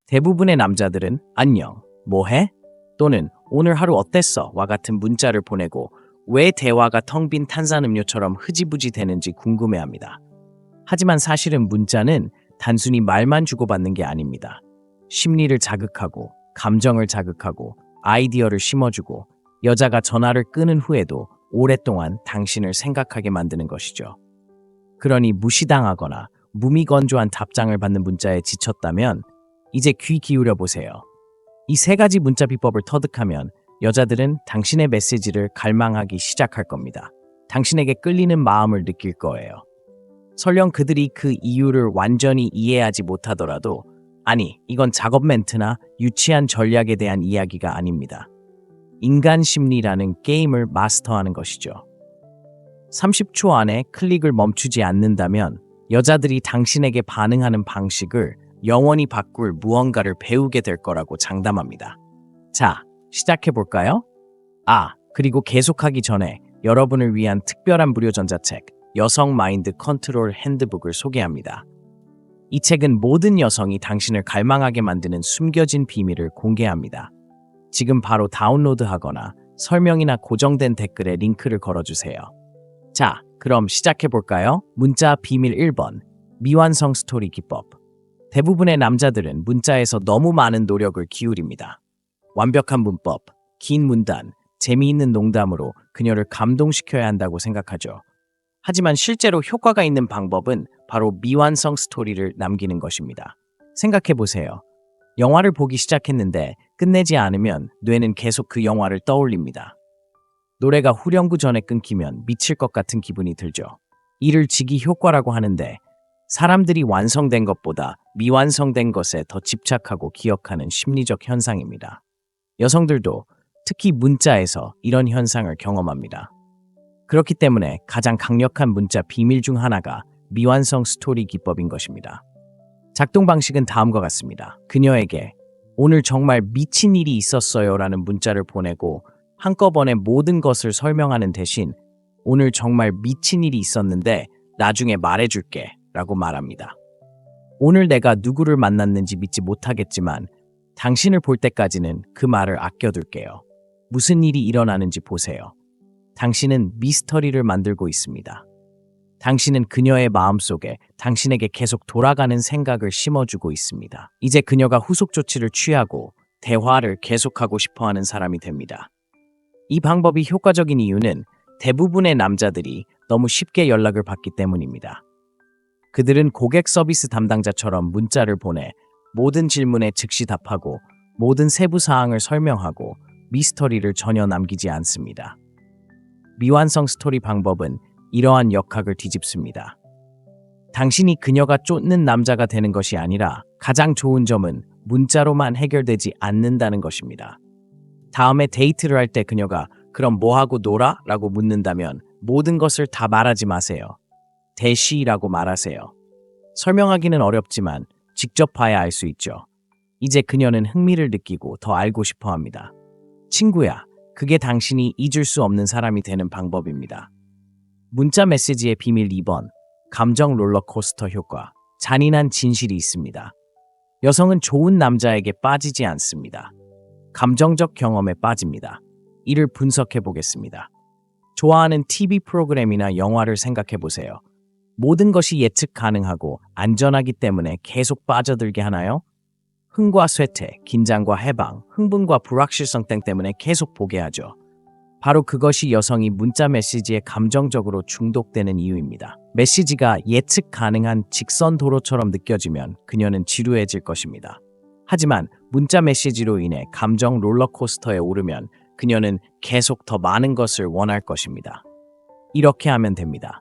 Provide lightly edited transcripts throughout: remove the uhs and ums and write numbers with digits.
대부분의 남자들은 안녕, 뭐해? 또는 오늘 하루 어땠어? 와 같은 문자를 보내고 왜 대화가 텅 빈 탄산음료처럼 흐지부지 되는지 궁금해합니다. 하지만 사실은 문자는 단순히 말만 주고받는 게 아닙니다. 심리를 자극하고 감정을 자극하고 아이디어를 심어주고 여자가 전화를 끊은 후에도 오랫동안 당신을 생각하게 만드는 것이죠. 그러니 무시당하거나 무미건조한 답장을 받는 문자에 지쳤다면 이제 귀 기울여 보세요. 이 세 가지 문자 비법을 터득하면 여자들은 당신의 메시지를 갈망하기 시작할 겁니다. 당신에게 끌리는 마음을 느낄 거예요. 설령 그들이 그 이유를 완전히 이해하지 못하더라도 아니, 이건 작업 멘트나 유치한 전략에 대한 이야기가 아닙니다. 인간 심리라는 게임을 마스터하는 것이죠. 30초 안에 클릭을 멈추지 않는다면 여자들이 당신에게 반응하는 방식을 영원히 바꿀 무언가를 배우게 될 거라고 장담합니다. 자, 시작해 볼까요? 그리고 계속하기 전에 여러분을 위한 특별한 무료 전자책 여성 마인드 컨트롤 핸드북을 소개합니다. 이 책은 모든 여성이 당신을 갈망하게 만드는 숨겨진 비밀을 공개합니다. 지금 바로 다운로드하거나 설명이나 고정된 댓글에 링크를 걸어주세요. 자, 그럼 시작해 볼까요? 문자 비밀 1번, 미완성 스토리 기법. 대부분의 남자들은 문자에서 너무 많은 노력을 기울입니다. 완벽한 문법, 긴 문단, 재미있는 농담으로 그녀를 감동시켜야 한다고 생각하죠. 하지만 실제로 효과가 있는 방법은 바로 미완성 스토리를 남기는 것입니다. 생각해 보세요. 영화를 보기 시작했는데 끝내지 않으면 뇌는 계속 그 영화를 떠올립니다. 노래가 후렴구 전에 끊기면 미칠 것 같은 기분이 들죠. 이를 직이 효과라고 하는데 사람들이 완성된 것보다 미완성된 것에 더 집착하고 기억하는 심리적 현상입니다. 여성들도 특히 문자에서 이런 현상을 경험합니다. 그렇기 때문에 가장 강력한 문자 비밀 중 하나가 미완성 스토리 기법인 것입니다. 작동 방식은 다음과 같습니다. 그녀에게 오늘 정말 미친 일이 있었어요 라는 문자를 보내고 한꺼번에 모든 것을 설명하는 대신 오늘 정말 미친 일이 있었는데 나중에 말해줄게 라고 말합니다. 오늘 내가 누구를 만났는지 믿지 못하겠지만 당신을 볼 때까지는 그 말을 아껴둘게요. 무슨 일이 일어나는지 보세요. 당신은 미스터리를 만들고 있습니다. 당신은 그녀의 마음속에 당신에게 계속 돌아가는 생각을 심어주고 있습니다. 이제 그녀가 후속 조치를 취하고 대화를 계속하고 싶어하는 사람이 됩니다. 이 방법이 효과적인 이유는 대부분의 남자들이 너무 쉽게 연락을 받기 때문입니다. 그들은 고객 서비스 담당자처럼 문자를 보내 모든 질문에 즉시 답하고 모든 세부 사항을 설명하고 미스터리를 전혀 남기지 않습니다. 미완성 스토리 방법은 이러한 역학을 뒤집습니다. 당신이 그녀가 쫓는 남자가 되는 것이 아니라 가장 좋은 점은 문자로만 해결되지 않는다는 것입니다. 다음에 데이트를 할 때 그녀가 그럼 뭐하고 놀아? 라고 묻는다면 모든 것을 다 말하지 마세요. 대시라고 말하세요. 설명하기는 어렵지만 직접 봐야 알 수 있죠. 이제 그녀는 흥미를 느끼고 더 알고 싶어 합니다. 친구야, 그게 당신이 잊을 수 없는 사람이 되는 방법입니다. 문자 메시지의 비밀 2번, 감정 롤러코스터 효과. 잔인한 진실이 있습니다. 여성은 좋은 남자에게 빠지지 않습니다. 감정적 경험에 빠집니다. 이를 분석해 보겠습니다. 좋아하는 TV 프로그램이나 영화를 생각해 보세요. 모든 것이 예측 가능하고 안전하기 때문에 계속 빠져들게 하나요? 흥과 쇠퇴, 긴장과 해방, 흥분과 불확실성 때문에 계속 보게 하죠. 바로 그것이 여성이 문자 메시지에 감정적으로 중독되는 이유입니다. 메시지가 예측 가능한 직선 도로처럼 느껴지면 그녀는 지루해질 것입니다. 하지만 문자 메시지로 인해 감정 롤러코스터에 오르면 그녀는 계속 더 많은 것을 원할 것입니다. 이렇게 하면 됩니다.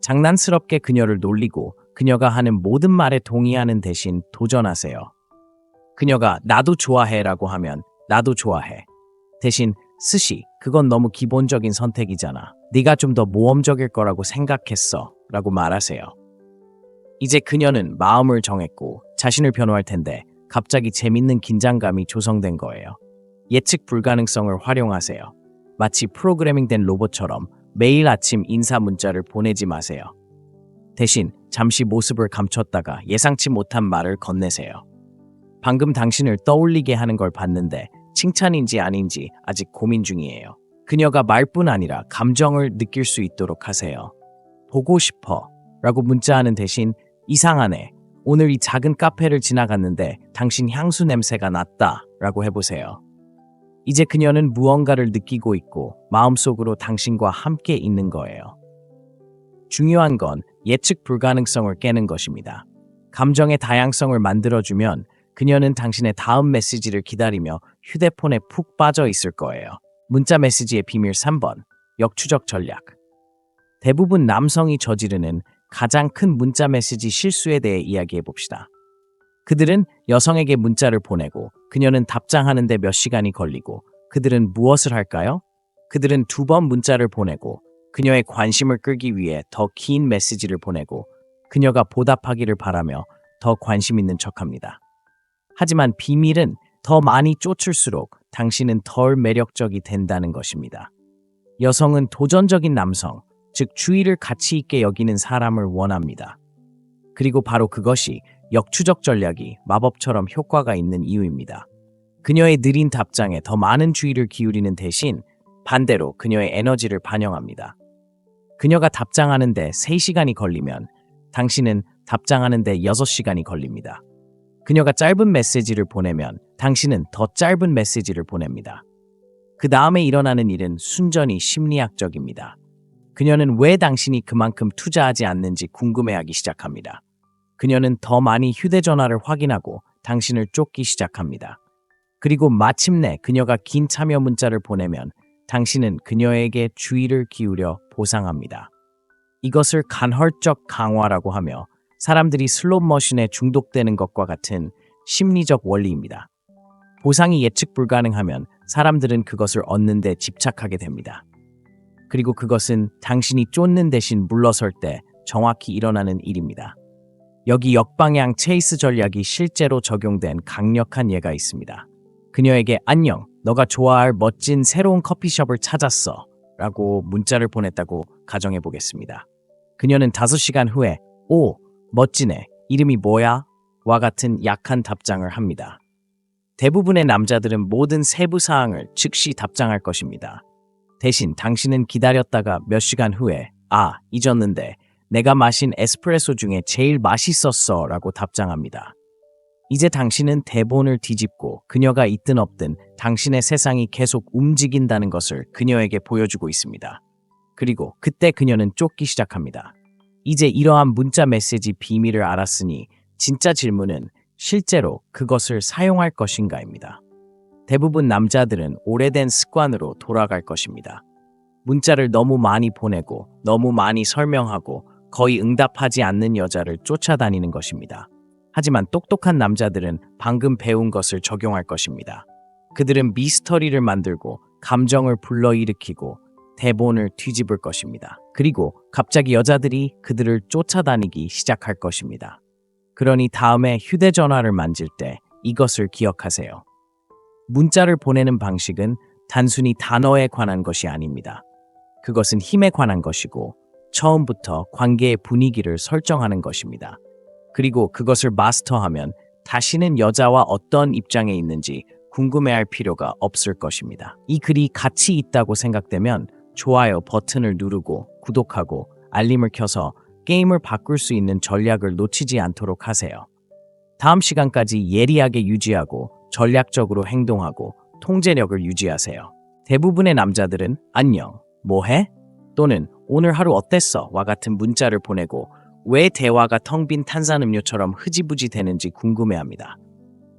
장난스럽게 그녀를 놀리고 그녀가 하는 모든 말에 동의하는 대신 도전하세요. 그녀가 나도 좋아해 라고 하면 나도 좋아해. 대신 스시, 그건 너무 기본적인 선택이잖아. 네가 좀 더 모험적일 거라고 생각했어 라고 말하세요. 이제 그녀는 마음을 정했고 자신을 변호할 텐데 갑자기 재밌는 긴장감이 조성된 거예요. 예측 불가능성을 활용하세요. 마치 프로그래밍된 로봇처럼 매일 아침 인사 문자를 보내지 마세요. 대신 잠시 모습을 감췄다가 예상치 못한 말을 건네세요. 방금 당신을 떠올리게 하는 걸 봤는데 칭찬인지 아닌지 아직 고민 중이에요. 그녀가 말뿐 아니라 감정을 느낄 수 있도록 하세요. 보고 싶어 라고 문자하는 대신 이상하네. 오늘 이 작은 카페를 지나갔는데 당신 향수 냄새가 났다 라고 해보세요. 이제 그녀는 무언가를 느끼고 있고 마음속으로 당신과 함께 있는 거예요. 중요한 건 예측 불가능성을 깨는 것입니다. 감정의 다양성을 만들어주면 그녀는 당신의 다음 메시지를 기다리며 휴대폰에 푹 빠져 있을 거예요. 문자 메시지의 비밀 3번. 역추적 전략. 대부분 남성이 저지르는 가장 큰 문자 메시지 실수에 대해 이야기해 봅시다. 그들은 여성에게 문자를 보내고 그녀는 답장하는데 몇 시간이 걸리고 그들은 무엇을 할까요? 그들은 2번 문자를 보내고 그녀의 관심을 끌기 위해 더 긴 메시지를 보내고 그녀가 보답하기를 바라며 더 관심 있는 척합니다. 하지만 비밀은 더 많이 쫓을수록 당신은 덜 매력적이 된다는 것입니다. 여성은 도전적인 남성, 즉 주의를 가치 있게 여기는 사람을 원합니다. 그리고 바로 그것이 역추적 전략이 마법처럼 효과가 있는 이유입니다. 그녀의 느린 답장에 더 많은 주의를 기울이는 대신 반대로 그녀의 에너지를 반영합니다. 그녀가 답장하는데 3시간이 걸리면 당신은 답장하는데 6시간이 걸립니다. 그녀가 짧은 메시지를 보내면 당신은 더 짧은 메시지를 보냅니다. 그 다음에 일어나는 일은 순전히 심리학적입니다. 그녀는 왜 당신이 그만큼 투자하지 않는지 궁금해하기 시작합니다. 그녀는 더 많이 휴대전화를 확인하고 당신을 쫓기 시작합니다. 그리고 마침내 그녀가 긴 참여 문자를 보내면 당신은 그녀에게 주의를 기울여 보상합니다. 이것을 간헐적 강화라고 하며 사람들이 슬롯머신에 중독되는 것과 같은 심리적 원리입니다. 보상이 예측 불가능하면 사람들은 그것을 얻는 데 집착하게 됩니다. 그리고 그것은 당신이 쫓는 대신 물러설 때 정확히 일어나는 일입니다. 여기 역방향 체이스 전략이 실제로 적용된 강력한 예가 있습니다. 그녀에게 안녕, 너가 좋아할 멋진 새로운 커피숍을 찾았어 라고 문자를 보냈다고 가정해 보겠습니다. 그녀는 5시간 후에 오, 멋지네, 이름이 뭐야? 와 같은 약한 답장을 합니다. 대부분의 남자들은 모든 세부 사항을 즉시 답장할 것입니다. 대신 당신은 기다렸다가 몇 시간 후에 잊었는데 내가 마신 에스프레소 중에 제일 맛있었어 라고 답장합니다. 이제 당신은 대본을 뒤집고 그녀가 있든 없든 당신의 세상이 계속 움직인다는 것을 그녀에게 보여주고 있습니다. 그리고 그때 그녀는 쫓기 시작합니다. 이제 이러한 문자 메시지 비밀을 알았으니 진짜 질문은 실제로 그것을 사용할 것인가입니다. 대부분 남자들은 오래된 습관으로 돌아갈 것입니다. 문자를 너무 많이 보내고 너무 많이 설명하고 거의 응답하지 않는 여자를 쫓아다니는 것입니다. 하지만 똑똑한 남자들은 방금 배운 것을 적용할 것입니다. 그들은 미스터리를 만들고 감정을 불러일으키고 대본을 뒤집을 것입니다. 그리고 갑자기 여자들이 그들을 쫓아다니기 시작할 것입니다. 그러니 다음에 휴대전화를 만질 때 이것을 기억하세요. 문자를 보내는 방식은 단순히 단어에 관한 것이 아닙니다. 그것은 힘에 관한 것이고 처음부터 관계의 분위기를 설정하는 것입니다. 그리고 그것을 마스터하면 다시는 여자와 어떤 입장에 있는지 궁금해할 필요가 없을 것입니다. 이 글이 가치 있다고 생각되면 좋아요 버튼을 누르고 구독하고 알림을 켜서 게임을 바꿀 수 있는 전략을 놓치지 않도록 하세요. 다음 시간까지 예리하게 유지하고 전략적으로 행동하고 통제력을 유지하세요. 대부분의 남자들은 안녕, 뭐해? 또는 오늘 하루 어땠어? 와 같은 문자를 보내고 왜 대화가 텅 빈 탄산음료처럼 흐지부지 되는지 궁금해합니다.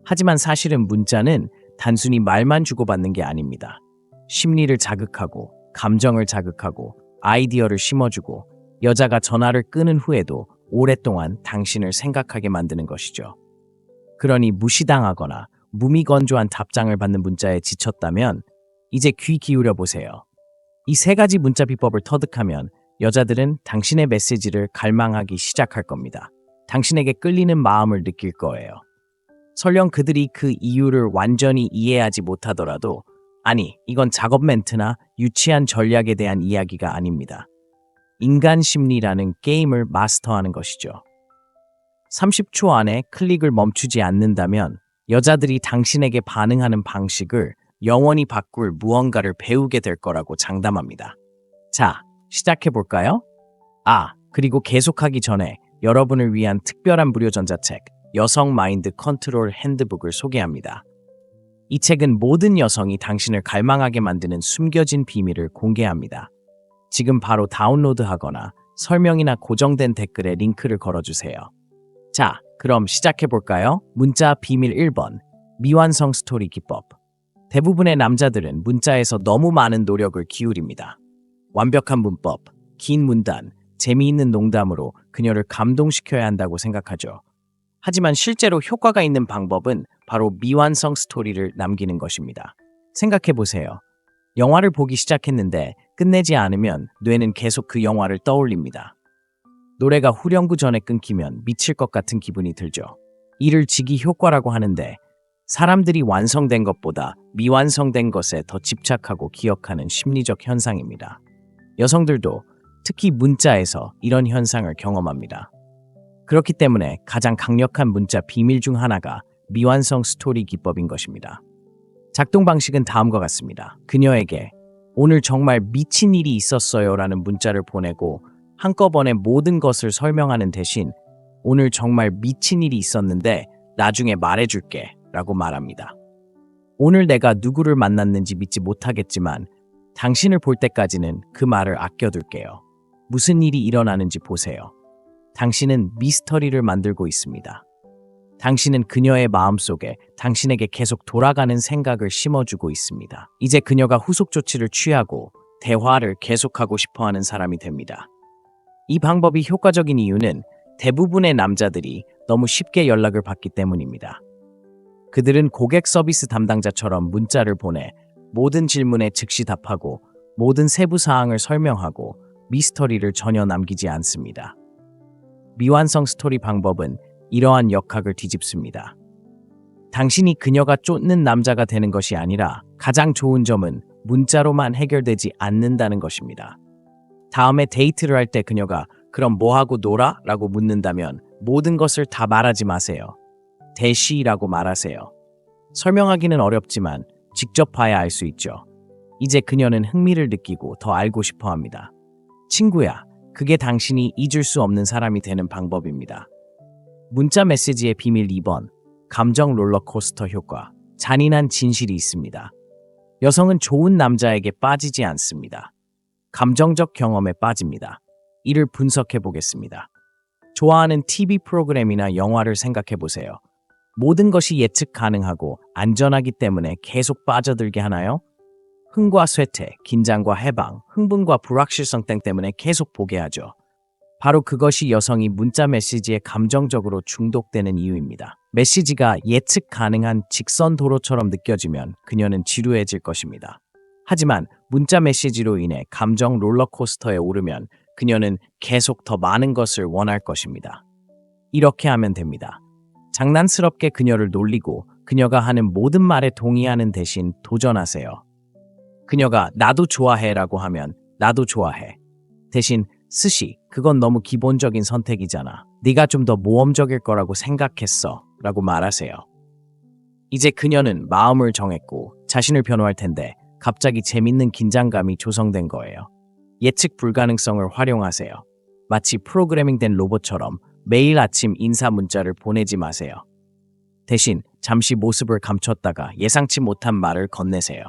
하지만 사실은 문자는 단순히 말만 주고받는 게 아닙니다. 심리를 자극하고 감정을 자극하고 아이디어를 심어주고 여자가 전화를 끊은 후에도 오랫동안 당신을 생각하게 만드는 것이죠. 그러니 무시당하거나 무미건조한 답장을 받는 문자에 지쳤다면 이제 귀 기울여 보세요. 이 3가지 문자 비법을 터득하면 여자들은 당신의 메시지를 갈망하기 시작할 겁니다. 당신에게 끌리는 마음을 느낄 거예요. 설령 그들이 그 이유를 완전히 이해하지 못하더라도 아니, 이건 작업 멘트나 유치한 전략에 대한 이야기가 아닙니다. 인간 심리라는 게임을 마스터하는 것이죠. 30초 안에 클릭을 멈추지 않는다면 여자들이 당신에게 반응하는 방식을 영원히 바꿀 무언가를 배우게 될 거라고 장담합니다. 자, 시작해 볼까요? 그리고 계속하기 전에 여러분을 위한 특별한 무료 전자책, 여성 마인드 컨트롤 핸드북을 소개합니다. 이 책은 모든 여성이 당신을 갈망하게 만드는 숨겨진 비밀을 공개합니다. 지금 바로 다운로드하거나 설명이나 고정된 댓글에 링크를 걸어주세요. 자, 그럼 시작해 볼까요? 문자 비밀 1번, 미완성 스토리 기법. 대부분의 남자들은 문자에서 너무 많은 노력을 기울입니다. 완벽한 문법, 긴 문단, 재미있는 농담으로 그녀를 감동시켜야 한다고 생각하죠. 하지만 실제로 효과가 있는 방법은 바로 미완성 스토리를 남기는 것입니다. 생각해 보세요. 영화를 보기 시작했는데 끝내지 않으면 뇌는 계속 그 영화를 떠올립니다. 노래가 후렴구 전에 끊기면 미칠 것 같은 기분이 들죠. 이를 직이 효과라고 하는데 사람들이 완성된 것보다 미완성된 것에 더 집착하고 기억하는 심리적 현상입니다. 여성들도 특히 문자에서 이런 현상을 경험합니다. 그렇기 때문에 가장 강력한 문자 비밀 중 하나가 미완성 스토리 기법인 것입니다. 작동 방식은 다음과 같습니다. 그녀에게 오늘 정말 미친 일이 있었어요 라는 문자를 보내고 한꺼번에 모든 것을 설명하는 대신 오늘 정말 미친 일이 있었는데 나중에 말해줄게 라고 말합니다. 오늘 내가 누구를 만났는지 믿지 못하겠지만 당신을 볼 때까지는 그 말을 아껴둘게요. 무슨 일이 일어나는지 보세요. 당신은 미스터리를 만들고 있습니다. 당신은 그녀의 마음속에 당신에게 계속 돌아가는 생각을 심어주고 있습니다. 이제 그녀가 후속 조치를 취하고 대화를 계속하고 싶어하는 사람이 됩니다. 이 방법이 효과적인 이유는 대부분의 남자들이 너무 쉽게 연락을 받기 때문입니다. 그들은 고객 서비스 담당자처럼 문자를 보내 모든 질문에 즉시 답하고 모든 세부 사항을 설명하고 미스터리를 전혀 남기지 않습니다. 미완성 스토리 방법은 이러한 역학을 뒤집습니다. 당신이 그녀가 쫓는 남자가 되는 것이 아니라 가장 좋은 점은 문자로만 해결되지 않는다는 것입니다. 다음에 데이트를 할 때 그녀가 그럼 뭐하고 놀아? 라고 묻는다면 모든 것을 다 말하지 마세요. 대시라고 말하세요. 설명하기는 어렵지만 직접 봐야 알 수 있죠. 이제 그녀는 흥미를 느끼고 더 알고 싶어 합니다. 친구야, 그게 당신이 잊을 수 없는 사람이 되는 방법입니다. 문자 메시지의 비밀 2번, 감정 롤러코스터 효과. 잔인한 진실이 있습니다. 여성은 좋은 남자에게 빠지지 않습니다. 감정적 경험에 빠집니다. 이를 분석해 보겠습니다. 좋아하는 TV 프로그램이나 영화를 생각해 보세요. 모든 것이 예측 가능하고 안전하기 때문에 계속 빠져들게 하나요? 흥과 쇠퇴, 긴장과 해방, 흥분과 불확실성 때문에 계속 보게 하죠. 바로 그것이 여성이 문자 메시지에 감정적으로 중독되는 이유입니다. 메시지가 예측 가능한 직선 도로처럼 느껴지면 그녀는 지루해질 것입니다. 하지만 문자 메시지로 인해 감정 롤러코스터에 오르면 그녀는 계속 더 많은 것을 원할 것입니다. 이렇게 하면 됩니다. 장난스럽게 그녀를 놀리고 그녀가 하는 모든 말에 동의하는 대신 도전하세요. 그녀가 나도 좋아해 라고 하면 나도 좋아해. 대신 스시, 그건 너무 기본적인 선택이잖아. 네가 좀 더 모험적일 거라고 생각했어 라고 말하세요. 이제 그녀는 마음을 정했고 자신을 변호할 텐데 갑자기 재밌는 긴장감이 조성된 거예요. 예측 불가능성을 활용하세요. 마치 프로그래밍된 로봇처럼 매일 아침 인사 문자를 보내지 마세요. 대신 잠시 모습을 감췄다가 예상치 못한 말을 건네세요.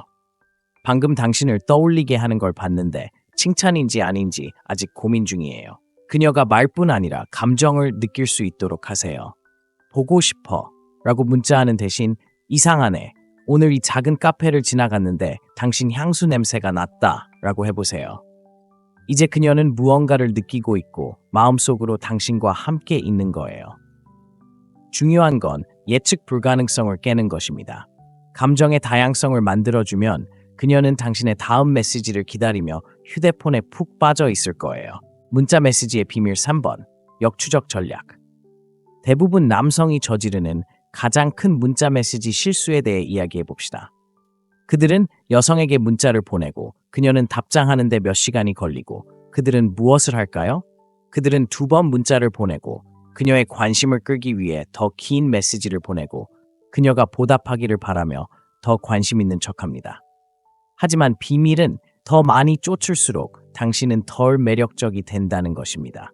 방금 당신을 떠올리게 하는 걸 봤는데 칭찬인지 아닌지 아직 고민 중이에요. 그녀가 말뿐 아니라 감정을 느낄 수 있도록 하세요. 보고 싶어 라고 문자하는 대신 이상하네. 오늘 이 작은 카페를 지나갔는데 당신 향수 냄새가 났다 라고 해보세요. 이제 그녀는 무언가를 느끼고 있고 마음속으로 당신과 함께 있는 거예요. 중요한 건 예측 불가능성을 깨는 것입니다. 감정의 다양성을 만들어주면 그녀는 당신의 다음 메시지를 기다리며 휴대폰에 푹 빠져 있을 거예요. 문자 메시지의 비밀 3번, 역추적 전략. 대부분 남성이 저지르는 가장 큰 문자 메시지 실수에 대해 이야기해 봅시다. 그들은 여성에게 문자를 보내고 그녀는 답장하는데 몇 시간이 걸리고 그들은 무엇을 할까요? 그들은 2번 문자를 보내고 그녀의 관심을 끌기 위해 더 긴 메시지를 보내고 그녀가 보답하기를 바라며 더 관심 있는 척합니다. 하지만 비밀은 더 많이 쫓을수록 당신은 덜 매력적이 된다는 것입니다.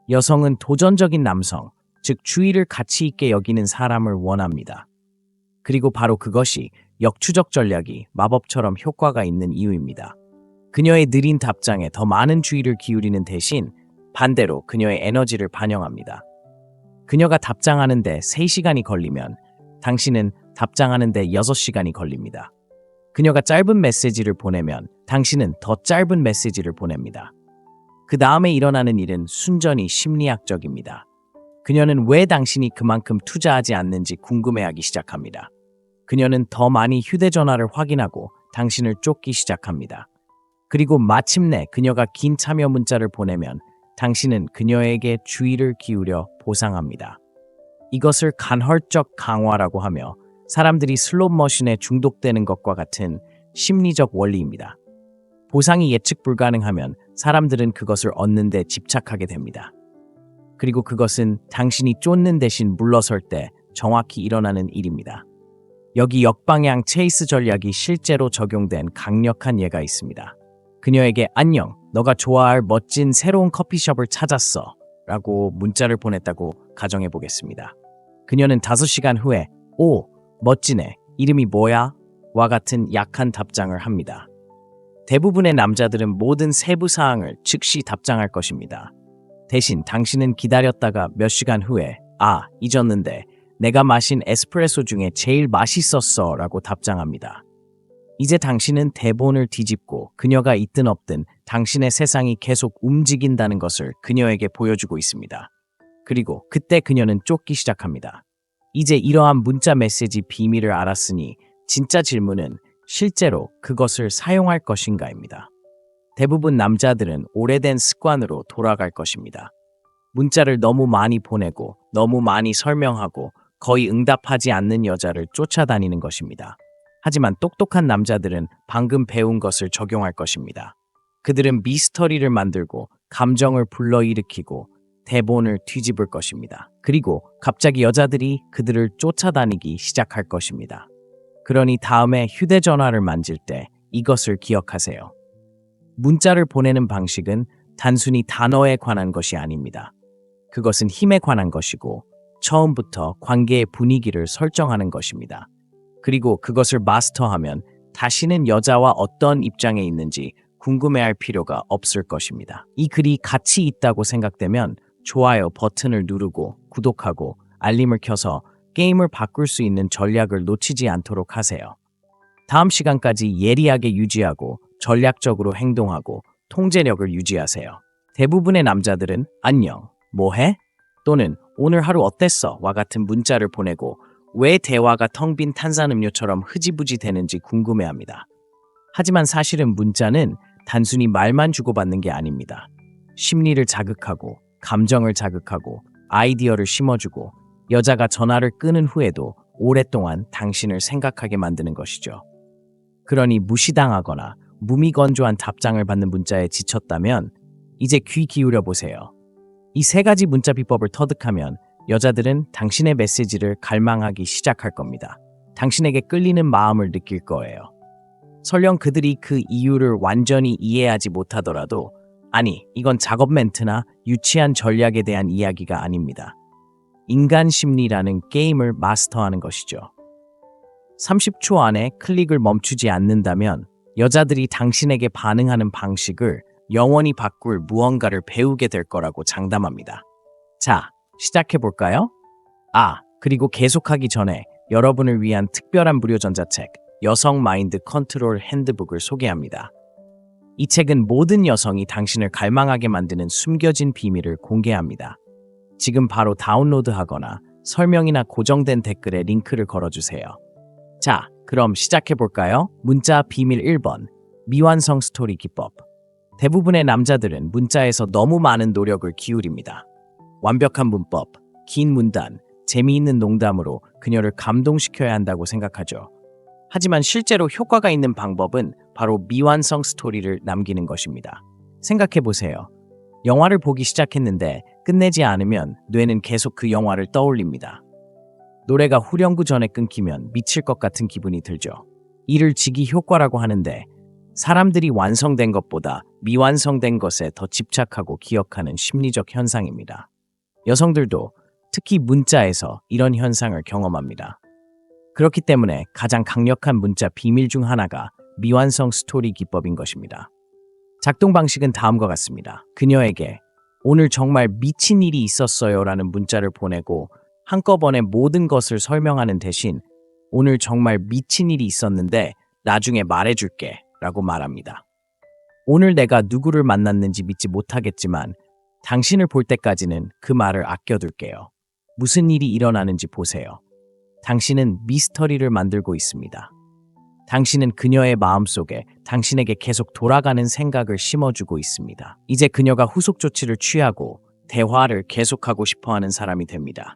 여성은 도전적인 남성, 즉 주의를 가치 있게 여기는 사람을 원합니다. 그리고 바로 그것이 역추적 전략이 마법처럼 효과가 있는 이유입니다. 그녀의 느린 답장에 더 많은 주의를 기울이는 대신 반대로 그녀의 에너지를 반영합니다. 그녀가 답장하는데 3시간이 걸리면 당신은 답장하는데 6시간이 걸립니다. 그녀가 짧은 메시지를 보내면 당신은 더 짧은 메시지를 보냅니다. 그 다음에 일어나는 일은 순전히 심리학적입니다. 그녀는 왜 당신이 그만큼 투자하지 않는지 궁금해하기 시작합니다. 그녀는 더 많이 휴대전화를 확인하고 당신을 쫓기 시작합니다. 그리고 마침내 그녀가 긴 참여 문자를 보내면 당신은 그녀에게 주의를 기울여 보상합니다. 이것을 간헐적 강화라고 하며 사람들이 슬롯머신에 중독되는 것과 같은 심리적 원리입니다. 보상이 예측 불가능하면 사람들은 그것을 얻는 데 집착하게 됩니다. 그리고 그것은 당신이 쫓는 대신 물러설 때 정확히 일어나는 일입니다. 여기 역방향 체이스 전략이 실제로 적용된 강력한 예가 있습니다. 그녀에게 안녕, 너가 좋아할 멋진 새로운 커피숍을 찾았어 라고 문자를 보냈다고 가정해 보겠습니다. 그녀는 5시간 후에 오, 멋지네, 이름이 뭐야? 와 같은 약한 답장을 합니다. 대부분의 남자들은 모든 세부 사항을 즉시 답장할 것입니다. 대신 당신은 기다렸다가 몇 시간 후에 잊었는데 내가 마신 에스프레소 중에 제일 맛있었어 라고 답장합니다. 이제 당신은 대본을 뒤집고 그녀가 있든 없든 당신의 세상이 계속 움직인다는 것을 그녀에게 보여주고 있습니다. 그리고 그때 그녀는 쫓기 시작합니다. 이제 이러한 문자 메시지 비밀을 알았으니 진짜 질문은 실제로 그것을 사용할 것인가입니다. 대부분 남자들은 오래된 습관으로 돌아갈 것입니다. 문자를 너무 많이 보내고 너무 많이 설명하고 거의 응답하지 않는 여자를 쫓아다니는 것입니다. 하지만 똑똑한 남자들은 방금 배운 것을 적용할 것입니다. 그들은 미스터리를 만들고 감정을 불러일으키고 대본을 뒤집을 것입니다. 그리고 갑자기 여자들이 그들을 쫓아다니기 시작할 것입니다. 그러니 다음에 휴대전화를 만질 때 이것을 기억하세요. 문자를 보내는 방식은 단순히 단어에 관한 것이 아닙니다. 그것은 힘에 관한 것이고 처음부터 관계의 분위기를 설정하는 것입니다. 그리고 그것을 마스터하면 다시는 여자와 어떤 입장에 있는지 궁금해할 필요가 없을 것입니다. 이 글이 가치 있다고 생각되면 좋아요 버튼을 누르고 구독하고 알림을 켜서 게임을 바꿀 수 있는 전략을 놓치지 않도록 하세요. 다음 시간까지 예리하게 유지하고 전략적으로 행동하고 통제력을 유지하세요. 대부분의 남자들은 안녕, 뭐해? 또는 오늘 하루 어땠어? 와 같은 문자를 보내고 왜 대화가 텅 빈 탄산음료처럼 흐지부지 되는지 궁금해합니다. 하지만 사실은 문자는 단순히 말만 주고받는 게 아닙니다. 심리를 자극하고 감정을 자극하고 아이디어를 심어주고 여자가 전화를 끊은 후에도 오랫동안 당신을 생각하게 만드는 것이죠. 그러니 무시당하거나 무미건조한 답장을 받는 문자에 지쳤다면 이제 귀 기울여 보세요. 이 3가지 문자 비법을 터득하면 여자들은 당신의 메시지를 갈망하기 시작할 겁니다. 당신에게 끌리는 마음을 느낄 거예요. 설령 그들이 그 이유를 완전히 이해하지 못하더라도 아니, 이건 작업 멘트나 유치한 전략에 대한 이야기가 아닙니다. 인간 심리라는 게임을 마스터하는 것이죠. 30초 안에 클릭을 멈추지 않는다면 여자들이 당신에게 반응하는 방식을 영원히 바꿀 무언가를 배우게 될 거라고 장담합니다. 자, 시작해볼까요? 그리고 계속하기 전에 여러분을 위한 특별한 무료 전자책 여성 마인드 컨트롤 핸드북을 소개합니다. 이 책은 모든 여성이 당신을 갈망하게 만드는 숨겨진 비밀을 공개합니다. 지금 바로 다운로드하거나 설명이나 고정된 댓글에 링크를 걸어주세요. 자, 그럼 시작해볼까요? 문자 비밀 1번, 미완성 스토리 기법. 대부분의 남자들은 문자에서 너무 많은 노력을 기울입니다. 완벽한 문법, 긴 문단, 재미있는 농담으로 그녀를 감동시켜야 한다고 생각하죠. 하지만 실제로 효과가 있는 방법은 바로 미완성 스토리를 남기는 것입니다. 생각해보세요. 영화를 보기 시작했는데 끝내지 않으면 뇌는 계속 그 영화를 떠올립니다. 노래가 후렴구 전에 끊기면 미칠 것 같은 기분이 들죠. 이를 직이 효과라고 하는데 사람들이 완성된 것보다 미완성된 것에 더 집착하고 기억하는 심리적 현상입니다. 여성들도 특히 문자에서 이런 현상을 경험합니다. 그렇기 때문에 가장 강력한 문자 비밀 중 하나가 미완성 스토리 기법인 것입니다. 작동 방식은 다음과 같습니다. 그녀에게 오늘 정말 미친 일이 있었어요 라는 문자를 보내고 한꺼번에 모든 것을 설명하는 대신 오늘 정말 미친 일이 있었는데 나중에 말해줄게 라고 말합니다. 오늘 내가 누구를 만났는지 믿지 못하겠지만 당신을 볼 때까지는 그 말을 아껴둘게요. 무슨 일이 일어나는지 보세요. 당신은 미스터리를 만들고 있습니다. 당신은 그녀의 마음속에 당신에게 계속 돌아가는 생각을 심어주고 있습니다. 이제 그녀가 후속 조치를 취하고 대화를 계속하고 싶어하는 사람이 됩니다.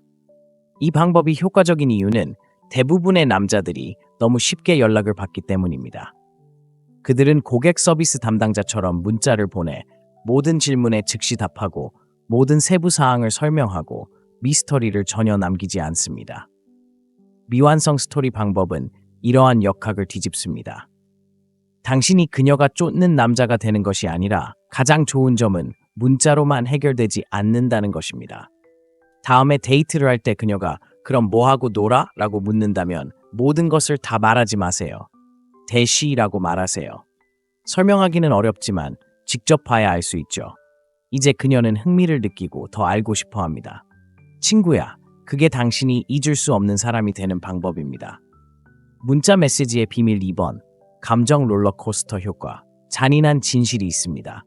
이 방법이 효과적인 이유는 대부분의 남자들이 너무 쉽게 연락을 받기 때문입니다. 그들은 고객 서비스 담당자처럼 문자를 보내 모든 질문에 즉시 답하고 모든 세부 사항을 설명하고 미스터리를 전혀 남기지 않습니다. 미완성 스토리 방법은 이러한 역학을 뒤집습니다. 당신이 그녀가 쫓는 남자가 되는 것이 아니라 가장 좋은 점은 문자로만 해결되지 않는다는 것입니다. 다음에 데이트를 할 때 그녀가 그럼 뭐하고 놀아? 라고 묻는다면 모든 것을 다 말하지 마세요. 대시라고 말하세요. 설명하기는 어렵지만 직접 봐야 알 수 있죠. 이제 그녀는 흥미를 느끼고 더 알고 싶어 합니다. 친구야, 그게 당신이 잊을 수 없는 사람이 되는 방법입니다. 문자 메시지의 비밀 2번, 감정 롤러코스터 효과. 잔인한 진실이 있습니다.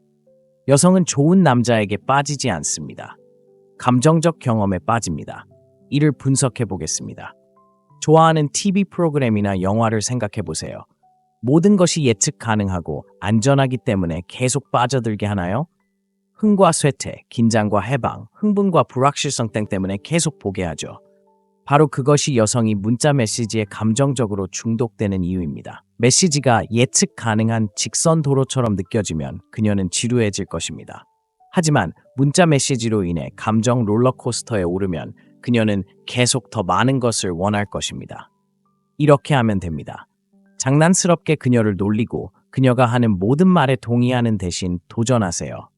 여성은 좋은 남자에게 빠지지 않습니다. 감정적 경험에 빠집니다. 이를 분석해 보겠습니다. 좋아하는 TV 프로그램이나 영화를 생각해 보세요. 모든 것이 예측 가능하고 안전하기 때문에 계속 빠져들게 하나요? 흥과 쇠퇴, 긴장과 해방, 흥분과 불확실성 때문에 계속 보게 하죠. 바로 그것이 여성이 문자 메시지에 감정적으로 중독되는 이유입니다. 메시지가 예측 가능한 직선 도로처럼 느껴지면 그녀는 지루해질 것입니다. 하지만 문자 메시지로 인해 감정 롤러코스터에 오르면 그녀는 계속 더 많은 것을 원할 것입니다. 이렇게 하면 됩니다. 장난스럽게 그녀를 놀리고 그녀가 하는 모든 말에 동의하는 대신 도전하세요.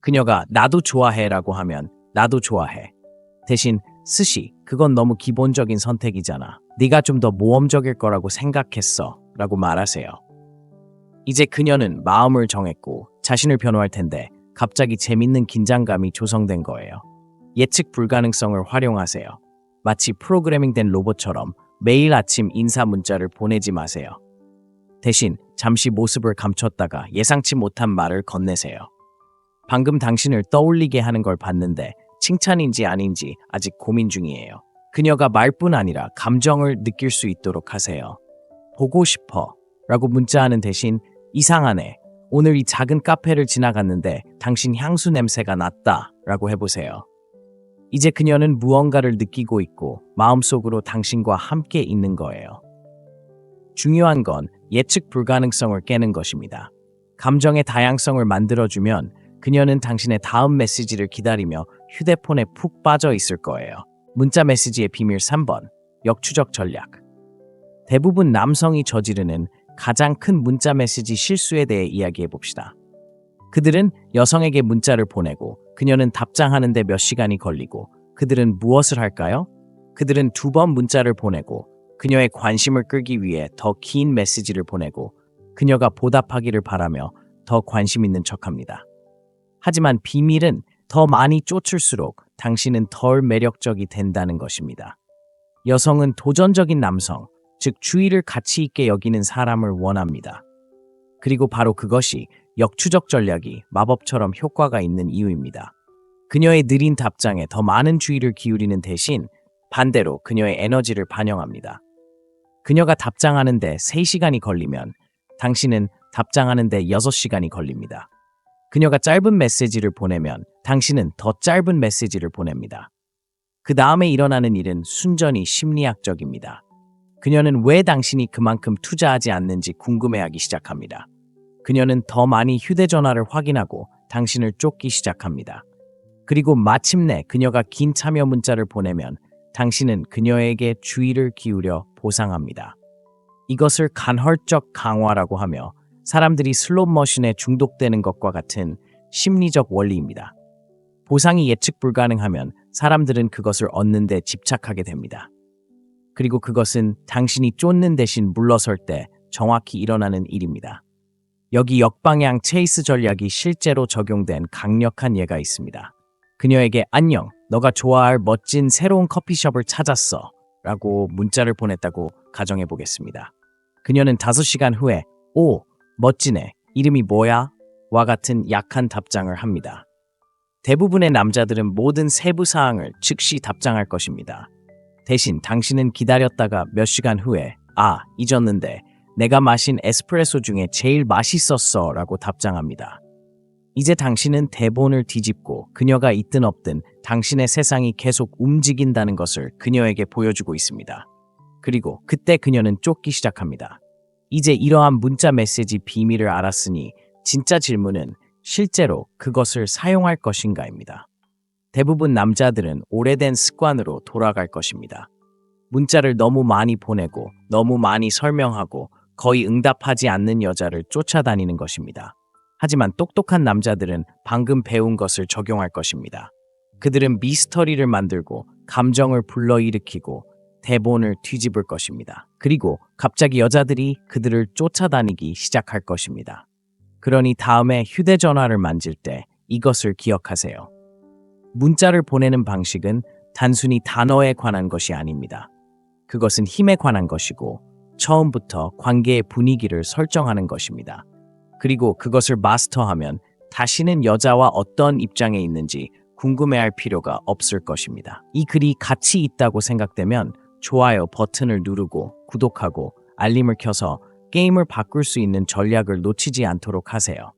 그녀가 나도 좋아해 라고 하면 나도 좋아해. 대신 스시, 그건 너무 기본적인 선택이잖아. 네가 좀 더 모험적일 거라고 생각했어 라고 말하세요. 이제 그녀는 마음을 정했고 자신을 변호할 텐데 갑자기 재밌는 긴장감이 조성된 거예요. 예측 불가능성을 활용하세요. 마치 프로그래밍된 로봇처럼 매일 아침 인사 문자를 보내지 마세요. 대신 잠시 모습을 감췄다가 예상치 못한 말을 건네세요. 방금 당신을 떠올리게 하는 걸 봤는데 칭찬인지 아닌지 아직 고민 중이에요. 그녀가 말뿐 아니라 감정을 느낄 수 있도록 하세요. 보고 싶어 라고 문자하는 대신 이상하네. 오늘 이 작은 카페를 지나갔는데 당신 향수 냄새가 났다 라고 해보세요. 이제 그녀는 무언가를 느끼고 있고 마음속으로 당신과 함께 있는 거예요. 중요한 건 예측 불가능성을 깨는 것입니다. 감정의 다양성을 만들어주면 그녀는 당신의 다음 메시지를 기다리며 휴대폰에 푹 빠져 있을 거예요. 문자 메시지의 비밀 3번, 역추적 전략. 대부분 남성이 저지르는 가장 큰 문자 메시지 실수에 대해 이야기해 봅시다. 그들은 여성에게 문자를 보내고 그녀는 답장하는데 몇 시간이 걸리고 그들은 무엇을 할까요? 그들은 2번 문자를 보내고 그녀의 관심을 끌기 위해 더 긴 메시지를 보내고 그녀가 보답하기를 바라며 더 관심 있는 척합니다. 하지만 비밀은 더 많이 쫓을수록 당신은 덜 매력적이 된다는 것입니다. 여성은 도전적인 남성, 즉 주의를 가치 있게 여기는 사람을 원합니다. 그리고 바로 그것이 역추적 전략이 마법처럼 효과가 있는 이유입니다. 그녀의 느린 답장에 더 많은 주의를 기울이는 대신 반대로 그녀의 에너지를 반영합니다. 그녀가 답장하는데 3시간이 걸리면 당신은 답장하는데 6시간이 걸립니다. 그녀가 짧은 메시지를 보내면 당신은 더 짧은 메시지를 보냅니다. 그 다음에 일어나는 일은 순전히 심리학적입니다. 그녀는 왜 당신이 그만큼 투자하지 않는지 궁금해하기 시작합니다. 그녀는 더 많이 휴대전화를 확인하고 당신을 쫓기 시작합니다. 그리고 마침내 그녀가 긴 참여 문자를 보내면 당신은 그녀에게 주의를 기울여 보상합니다. 이것을 간헐적 강화라고 하며 사람들이 슬롯머신에 중독되는 것과 같은 심리적 원리입니다. 보상이 예측 불가능하면 사람들은 그것을 얻는 데 집착하게 됩니다. 그리고 그것은 당신이 쫓는 대신 물러설 때 정확히 일어나는 일입니다. 여기 역방향 체이스 전략이 실제로 적용된 강력한 예가 있습니다. 그녀에게 안녕, 너가 좋아할 멋진 새로운 커피숍을 찾았어 라고 문자를 보냈다고 가정해 보겠습니다. 그녀는 5시간 후에 오, 멋지네, 이름이 뭐야? 와 같은 약한 답장을 합니다. 대부분의 남자들은 모든 세부 사항을 즉시 답장할 것입니다. 대신 당신은 기다렸다가 몇 시간 후에 잊었는데 내가 마신 에스프레소 중에 제일 맛있었어 라고 답장합니다. 이제 당신은 대본을 뒤집고 그녀가 있든 없든 당신의 세상이 계속 움직인다는 것을 그녀에게 보여주고 있습니다. 그리고 그때 그녀는 쫓기 시작합니다. 이제 이러한 문자 메시지 비밀을 알았으니 진짜 질문은 실제로 그것을 사용할 것인가입니다. 대부분 남자들은 오래된 습관으로 돌아갈 것입니다. 문자를 너무 많이 보내고 너무 많이 설명하고 거의 응답하지 않는 여자를 쫓아다니는 것입니다. 하지만 똑똑한 남자들은 방금 배운 것을 적용할 것입니다. 그들은 미스터리를 만들고 감정을 불러일으키고 대본을 뒤집을 것입니다. 그리고 갑자기 여자들이 그들을 쫓아다니기 시작할 것입니다. 그러니 다음에 휴대전화를 만질 때 이것을 기억하세요. 문자를 보내는 방식은 단순히 단어에 관한 것이 아닙니다. 그것은 힘에 관한 것이고 처음부터 관계의 분위기를 설정하는 것입니다. 그리고 그것을 마스터하면 다시는 여자와 어떤 입장에 있는지 궁금해할 필요가 없을 것입니다. 이 글이 가치 있다고 생각되면 좋아요 버튼을 누르고 구독하고 알림을 켜서 게임을 바꿀 수 있는 전략을 놓치지 않도록 하세요.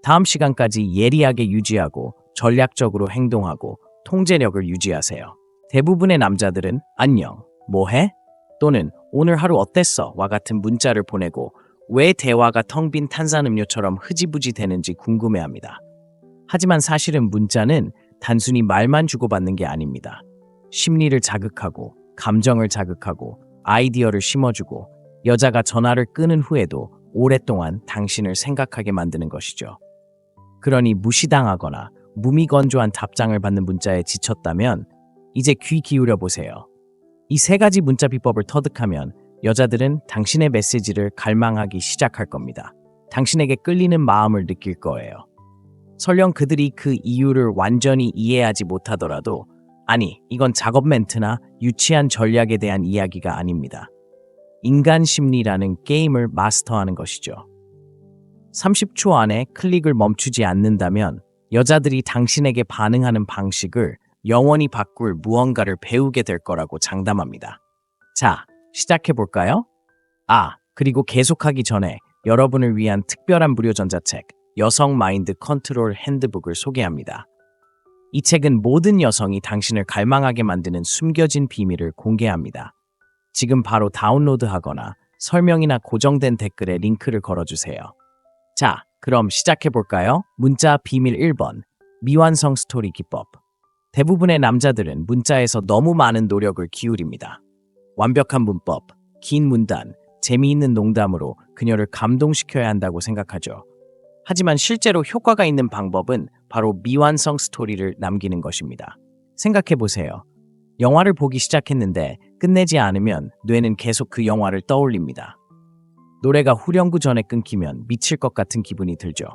다음 시간까지 예리하게 유지하고 전략적으로 행동하고 통제력을 유지하세요. 대부분의 남자들은 안녕, 뭐해? 또는 오늘 하루 어땠어? 와 같은 문자를 보내고 왜 대화가 텅 빈 탄산음료처럼 흐지부지 되는지 궁금해합니다. 하지만 사실은 문자는 단순히 말만 주고받는 게 아닙니다. 심리를 자극하고 감정을 자극하고 아이디어를 심어주고 여자가 전화를 끊은 후에도 오랫동안 당신을 생각하게 만드는 것이죠. 그러니 무시당하거나 무미건조한 답장을 받는 문자에 지쳤다면 이제 귀 기울여 보세요. 이 3가지 문자 비법을 터득하면 여자들은 당신의 메시지를 갈망하기 시작할 겁니다. 당신에게 끌리는 마음을 느낄 거예요. 설령 그들이 그 이유를 완전히 이해하지 못하더라도 아니, 이건 작업 멘트나 유치한 전략에 대한 이야기가 아닙니다. 인간 심리라는 게임을 마스터하는 것이죠. 30초 안에 클릭을 멈추지 않는다면 여자들이 당신에게 반응하는 방식을 영원히 바꿀 무언가를 배우게 될 거라고 장담합니다. 자, 시작해 볼까요? 그리고 계속하기 전에 여러분을 위한 특별한 무료 전자책 여성 마인드 컨트롤 핸드북을 소개합니다. 이 책은 모든 여성이 당신을 갈망하게 만드는 숨겨진 비밀을 공개합니다. 지금 바로 다운로드하거나 설명이나 고정된 댓글에 링크를 걸어주세요. 자, 그럼 시작해 볼까요? 문자 비밀 1번, 미완성 스토리 기법. 대부분의 남자들은 문자에서 너무 많은 노력을 기울입니다. 완벽한 문법, 긴 문단, 재미있는 농담으로 그녀를 감동시켜야 한다고 생각하죠. 하지만 실제로 효과가 있는 방법은 바로 미완성 스토리를 남기는 것입니다. 생각해 보세요. 영화를 보기 시작했는데 끝내지 않으면 뇌는 계속 그 영화를 떠올립니다. 노래가 후렴구 전에 끊기면 미칠 것 같은 기분이 들죠.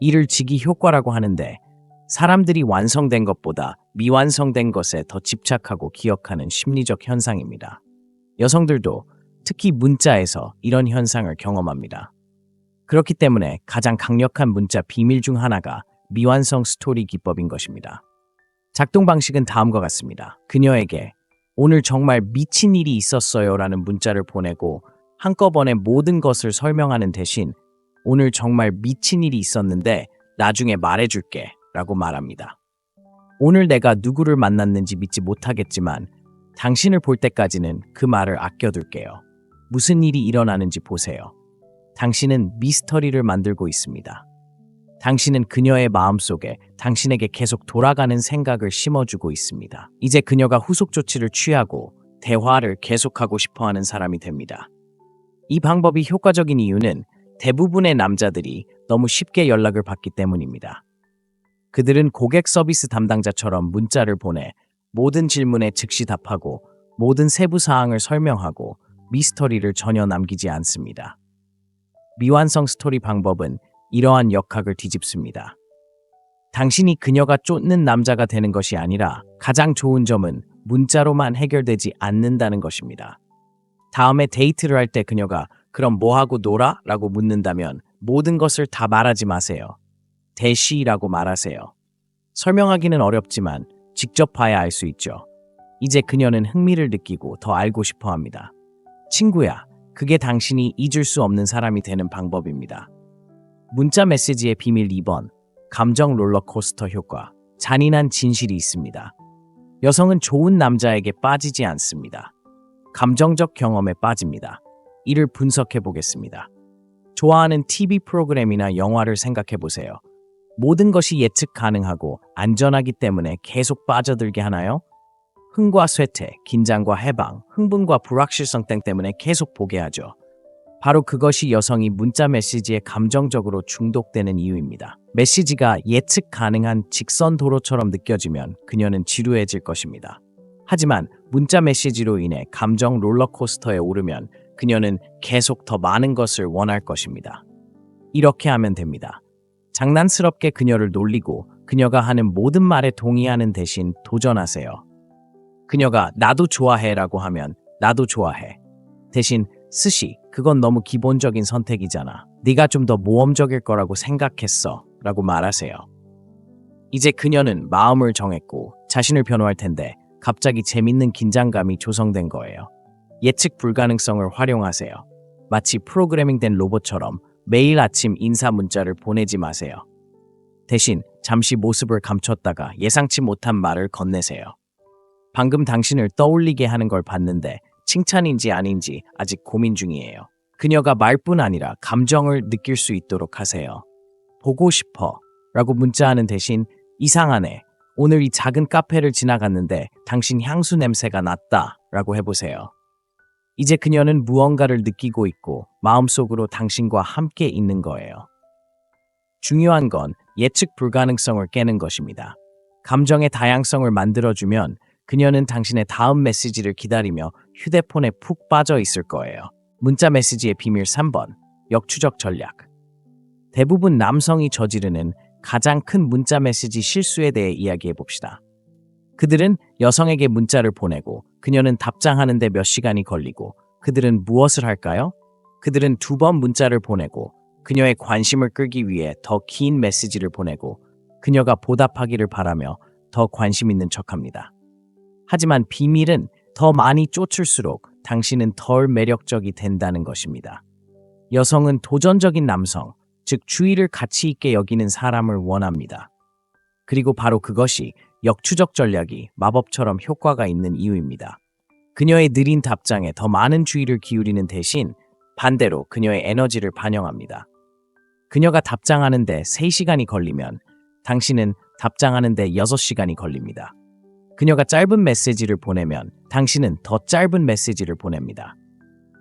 이를 직이 효과라고 하는데 사람들이 완성된 것보다 미완성된 것에 더 집착하고 기억하는 심리적 현상입니다. 여성들도 특히 문자에서 이런 현상을 경험합니다. 그렇기 때문에 가장 강력한 문자 비밀 중 하나가 미완성 스토리 기법인 것입니다. 작동 방식은 다음과 같습니다. 그녀에게 오늘 정말 미친 일이 있었어요 라는 문자를 보내고 한꺼번에 모든 것을 설명하는 대신 오늘 정말 미친 일이 있었는데 나중에 말해줄게 라고 말합니다. 오늘 내가 누구를 만났는지 믿지 못하겠지만 당신을 볼 때까지는 그 말을 아껴둘게요. 무슨 일이 일어나는지 보세요. 당신은 미스터리를 만들고 있습니다. 당신은 그녀의 마음속에 당신에게 계속 돌아가는 생각을 심어주고 있습니다. 이제 그녀가 후속 조치를 취하고 대화를 계속하고 싶어하는 사람이 됩니다. 이 방법이 효과적인 이유는 대부분의 남자들이 너무 쉽게 연락을 받기 때문입니다. 그들은 고객 서비스 담당자처럼 문자를 보내 모든 질문에 즉시 답하고 모든 세부 사항을 설명하고 미스터리를 전혀 남기지 않습니다. 미완성 스토리 방법은 이러한 역학을 뒤집습니다. 당신이 그녀가 쫓는 남자가 되는 것이 아니라 가장 좋은 점은 문자로만 해결되지 않는다는 것입니다. 다음에 데이트를 할 때 그녀가 그럼 뭐하고 놀아? 라고 묻는다면 모든 것을 다 말하지 마세요. 대시라고 말하세요. 설명하기는 어렵지만 직접 봐야 알 수 있죠. 이제 그녀는 흥미를 느끼고 더 알고 싶어 합니다. 친구야, 그게 당신이 잊을 수 없는 사람이 되는 방법입니다. 문자 메시지의 비밀 2번, 감정 롤러코스터 효과. 잔인한 진실이 있습니다. 여성은 좋은 남자에게 빠지지 않습니다. 감정적 경험에 빠집니다. 이를 분석해 보겠습니다. 좋아하는 TV 프로그램이나 영화를 생각해 보세요. 모든 것이 예측 가능하고 안전하기 때문에 계속 빠져들게 하나요? 흥과 쇠퇴, 긴장과 해방, 흥분과 불확실성 때문에 계속 보게 하죠. 바로 그것이 여성이 문자 메시지에 감정적으로 중독되는 이유입니다. 메시지가 예측 가능한 직선 도로처럼 느껴지면 그녀는 지루해질 것입니다. 하지만 문자 메시지로 인해 감정 롤러코스터에 오르면 그녀는 계속 더 많은 것을 원할 것입니다. 이렇게 하면 됩니다. 장난스럽게 그녀를 놀리고 그녀가 하는 모든 말에 동의하는 대신 도전하세요. 그녀가 나도 좋아해 라고 하면 나도 좋아해. 대신 스시, 그건 너무 기본적인 선택이잖아. 네가 좀 더 모험적일 거라고 생각했어 라고 말하세요. 이제 그녀는 마음을 정했고 자신을 변호할 텐데 갑자기 재밌는 긴장감이 조성된 거예요. 예측 불가능성을 활용하세요. 마치 프로그래밍된 로봇처럼 매일 아침 인사 문자를 보내지 마세요. 대신 잠시 모습을 감췄다가 예상치 못한 말을 건네세요. 방금 당신을 떠올리게 하는 걸 봤는데 칭찬인지 아닌지 아직 고민 중이에요. 그녀가 말뿐 아니라 감정을 느낄 수 있도록 하세요. 보고 싶어 라고 문자하는 대신 이상하네. 오늘 이 작은 카페를 지나갔는데 당신 향수 냄새가 났다 라고 해보세요. 이제 그녀는 무언가를 느끼고 있고 마음속으로 당신과 함께 있는 거예요. 중요한 건 예측 불가능성을 깨는 것입니다. 감정의 다양성을 만들어주면 그녀는 당신의 다음 메시지를 기다리며 휴대폰에 푹 빠져 있을 거예요. 문자 메시지의 비밀 3번, 역추적 전략. 대부분 남성이 저지르는 가장 큰 문자 메시지 실수에 대해 이야기해 봅시다. 그들은 여성에게 문자를 보내고 그녀는 답장하는데 몇 시간이 걸리고 그들은 무엇을 할까요? 그들은 2번 문자를 보내고 그녀의 관심을 끌기 위해 더 긴 메시지를 보내고 그녀가 보답하기를 바라며 더 관심 있는 척합니다. 하지만 비밀은 더 많이 쫓을수록 당신은 덜 매력적이 된다는 것입니다. 여성은 도전적인 남성, 즉 주의를 가치 있게 여기는 사람을 원합니다. 그리고 바로 그것이 역추적 전략이 마법처럼 효과가 있는 이유입니다. 그녀의 느린 답장에 더 많은 주의를 기울이는 대신 반대로 그녀의 에너지를 반영합니다. 그녀가 답장하는데 3시간이 걸리면 당신은 답장하는데 6시간이 걸립니다. 그녀가 짧은 메시지를 보내면 당신은 더 짧은 메시지를 보냅니다.